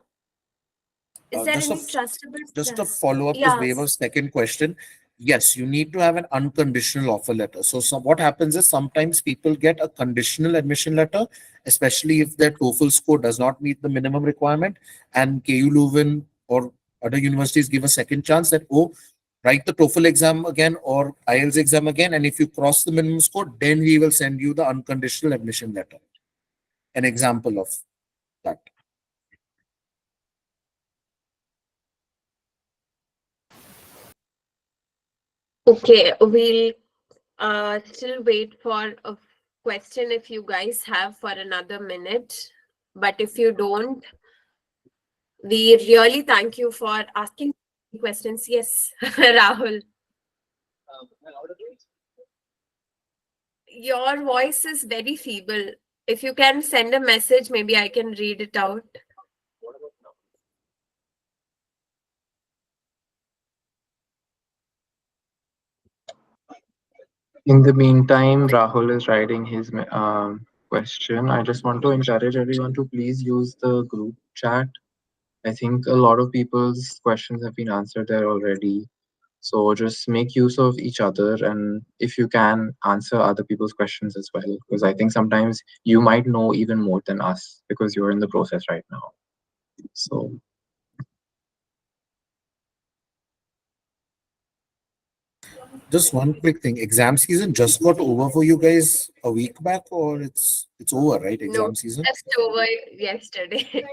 is there Just a any trustable? Just to follow up to Yes. Vaibhav's second question, yes, you need to have an unconditional offer letter. So what happens is sometimes people get a conditional admission letter, especially if their TOEFL score does not meet the minimum requirement, and KU Leuven or other universities give a second chance that, oh, write the TOEFL exam again or IELTS exam again, and if you cross the minimum score, then we will send you the unconditional admission letter. An example of that. Okay, we'll still wait for a question if you guys have for another minute. But if you don't, we really thank you for asking questions. Yes, Rahul. Your voice is very feeble. If you can send a message, maybe I can read it out. In the meantime, Rahul is writing his question. I just want to encourage everyone to please use the group chat. I think a lot of people's questions have been answered there already. So just make use of each other, and if you can, answer other people's questions as well. Because I think sometimes you might know even more than us because you're in the process right now. So Just one quick thing. Exam season just got over for you guys a week back, or it's over, right? No, Exam season? just over yesterday.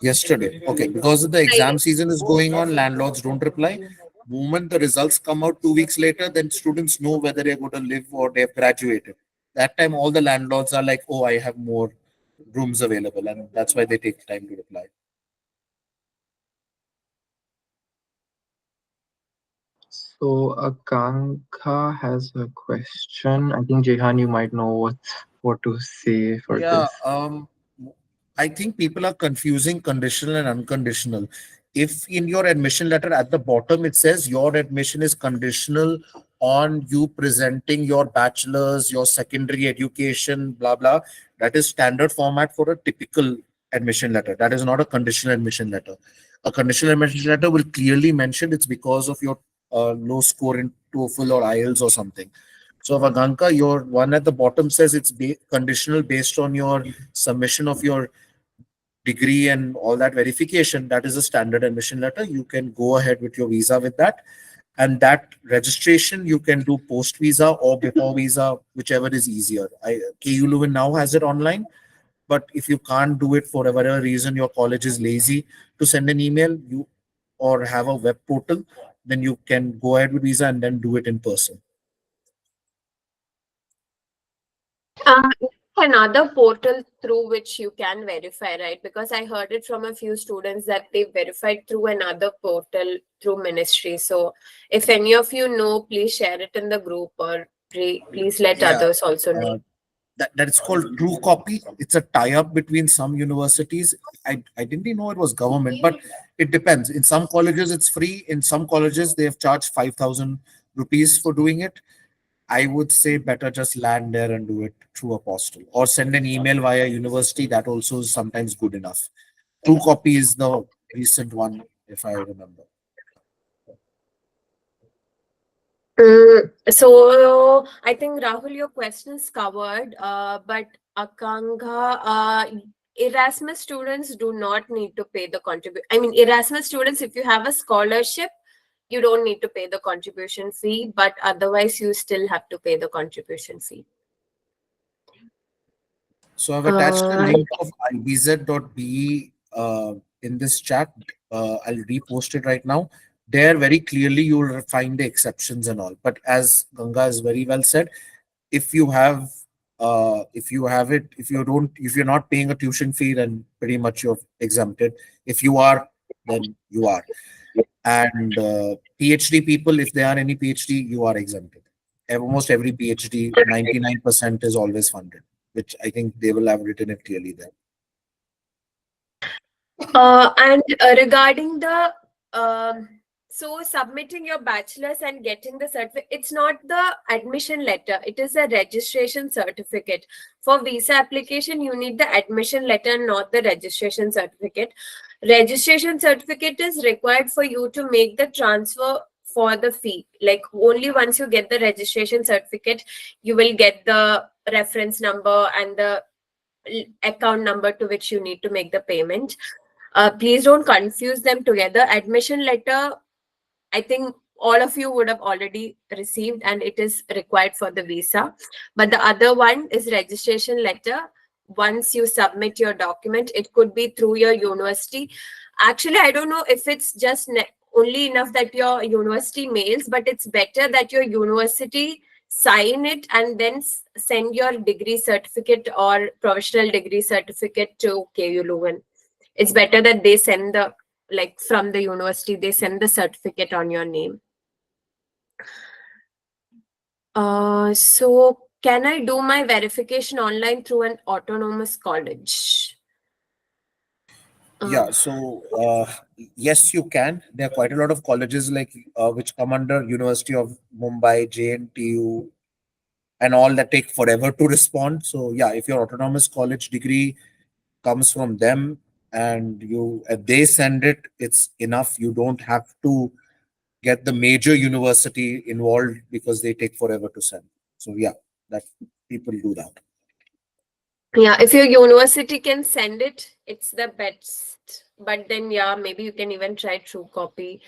Yesterday. Okay. Because the exam Friday. season is going on, landlords don't reply. Moment the results come out 2 weeks later, then students know whether they're going to live or they've graduated. That time all the landlords are like, oh, I have more rooms available, and that's why they take time to reply. So Akanka has a question. I think Jehan, you might know what to say for Yeah, this. I think people are confusing conditional and unconditional. If in your admission letter at the bottom it says your admission is conditional on you presenting your bachelor's, your secondary education, blah blah, that is standard format for a typical admission letter. That is not a conditional admission letter. A conditional admission letter will clearly mention it's because of your low score in TOEFL or IELTS or something. So, Vaganka, your one at the bottom says it's conditional based on your submission of your degree and all that verification. That is a standard admission letter. You can go ahead with your visa with that. And that registration you can do post visa or before visa, whichever is easier. KU Leuven now has it online, but if you can't do it for whatever reason, your college is lazy to send an email, you or have a web portal, then you can go ahead with visa and then do it in person. Um, Another portal through which you can verify, right? Because I heard it from a few students that they verified through another portal through ministry. So if any of you know, please share it in the group or please let Yeah. others also know. That is called True Copy. It's a tie-up between some universities. I didn't even know it was government, but it depends. In some colleges, it's free. In some colleges, they have charged 5,000 rupees for doing it. I would say better just land there and do it through a postal or send an email via university. That also is sometimes good enough. True Copy is the recent one, if I remember. So I think Rahul, your question is covered, but Akanga, Erasmus students do not need to pay the contribution. I mean, Erasmus students, if you have a scholarship, you don't need to pay the contribution fee, but otherwise you still have to pay the contribution fee. So I've attached a link of ibz.be in this chat. I'll repost it right now. There, very clearly, you'll find the exceptions and all. But as Ganga has very well said, if you have, if you have it, if you don't, if you're not paying a tuition fee, then pretty much you're exempted. If you are, then you are. And PhD people, if there are any PhD, you are exempted. Almost every PhD, 99% is always funded, which I think they will have written it clearly there. And regarding the so submitting your bachelor's and getting the certificate, it's not the admission letter, it is a registration certificate. For visa application, you need the admission letter, not the registration certificate. Registration certificate is required for you to make the transfer for the fee. Like only once you get the registration certificate, you will get the reference number and the account number to which you need to make the payment. Please don't confuse them together. Admission letter, I think all of you would have already received, and it is required for the visa. But the other one is registration letter. Once you submit your document, it could be through your university. Actually, I don't know if it's just only enough that your university mails, but it's better that your university sign it and then send your degree certificate or professional degree certificate to KU Leuven. It's better that they send the, like from the university, they send the certificate on your name. So can I do my verification online through an autonomous college? Yeah, so yes, you can. There are quite a lot of colleges like which come under University of Mumbai, JNTU, and all that take forever to respond. So yeah, if your autonomous college degree comes from them and they send it, it's enough. You don't have to get the major university involved because they take forever to send. So yeah, that people do that. Yeah, if your university can send it, it's the best. But then yeah, maybe you can even try True Copy.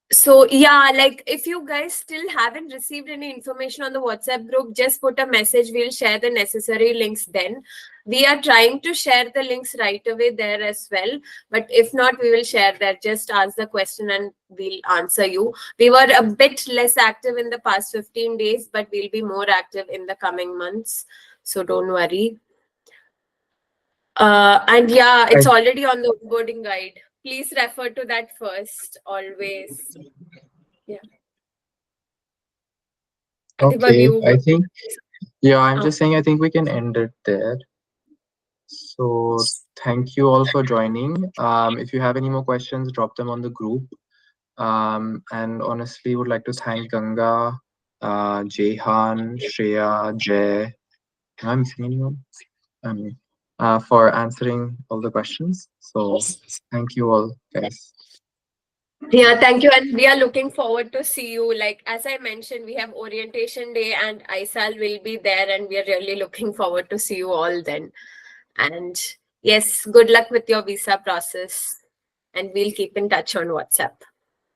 So yeah, like if you guys still haven't received any information on the WhatsApp group, just put a message. We'll share the necessary links then. We are trying to share the links right away there as well. But if not, we will share there. Just ask the question and we'll answer you. We were a bit less active in the past 15 days, but we'll be more active in the coming months. So don't worry. And yeah, it's already on the onboarding guide. Please refer to that first, always. Yeah. Okay, I think, yeah, I'm Oh. just saying, I think we can end it there. So thank you all for joining. If you have any more questions, drop them on the group. And honestly, would like to thank Ganga, Jehan, Shreya, Jay. Am I missing anyone? For answering all the questions. So thank you all, guys. Yeah, thank you. And we are looking forward to see you. Like, as I mentioned, we have orientation day and ISAL will be there, and we are really looking forward to see you all then. And yes, good luck with your visa process, and we'll keep in touch on WhatsApp.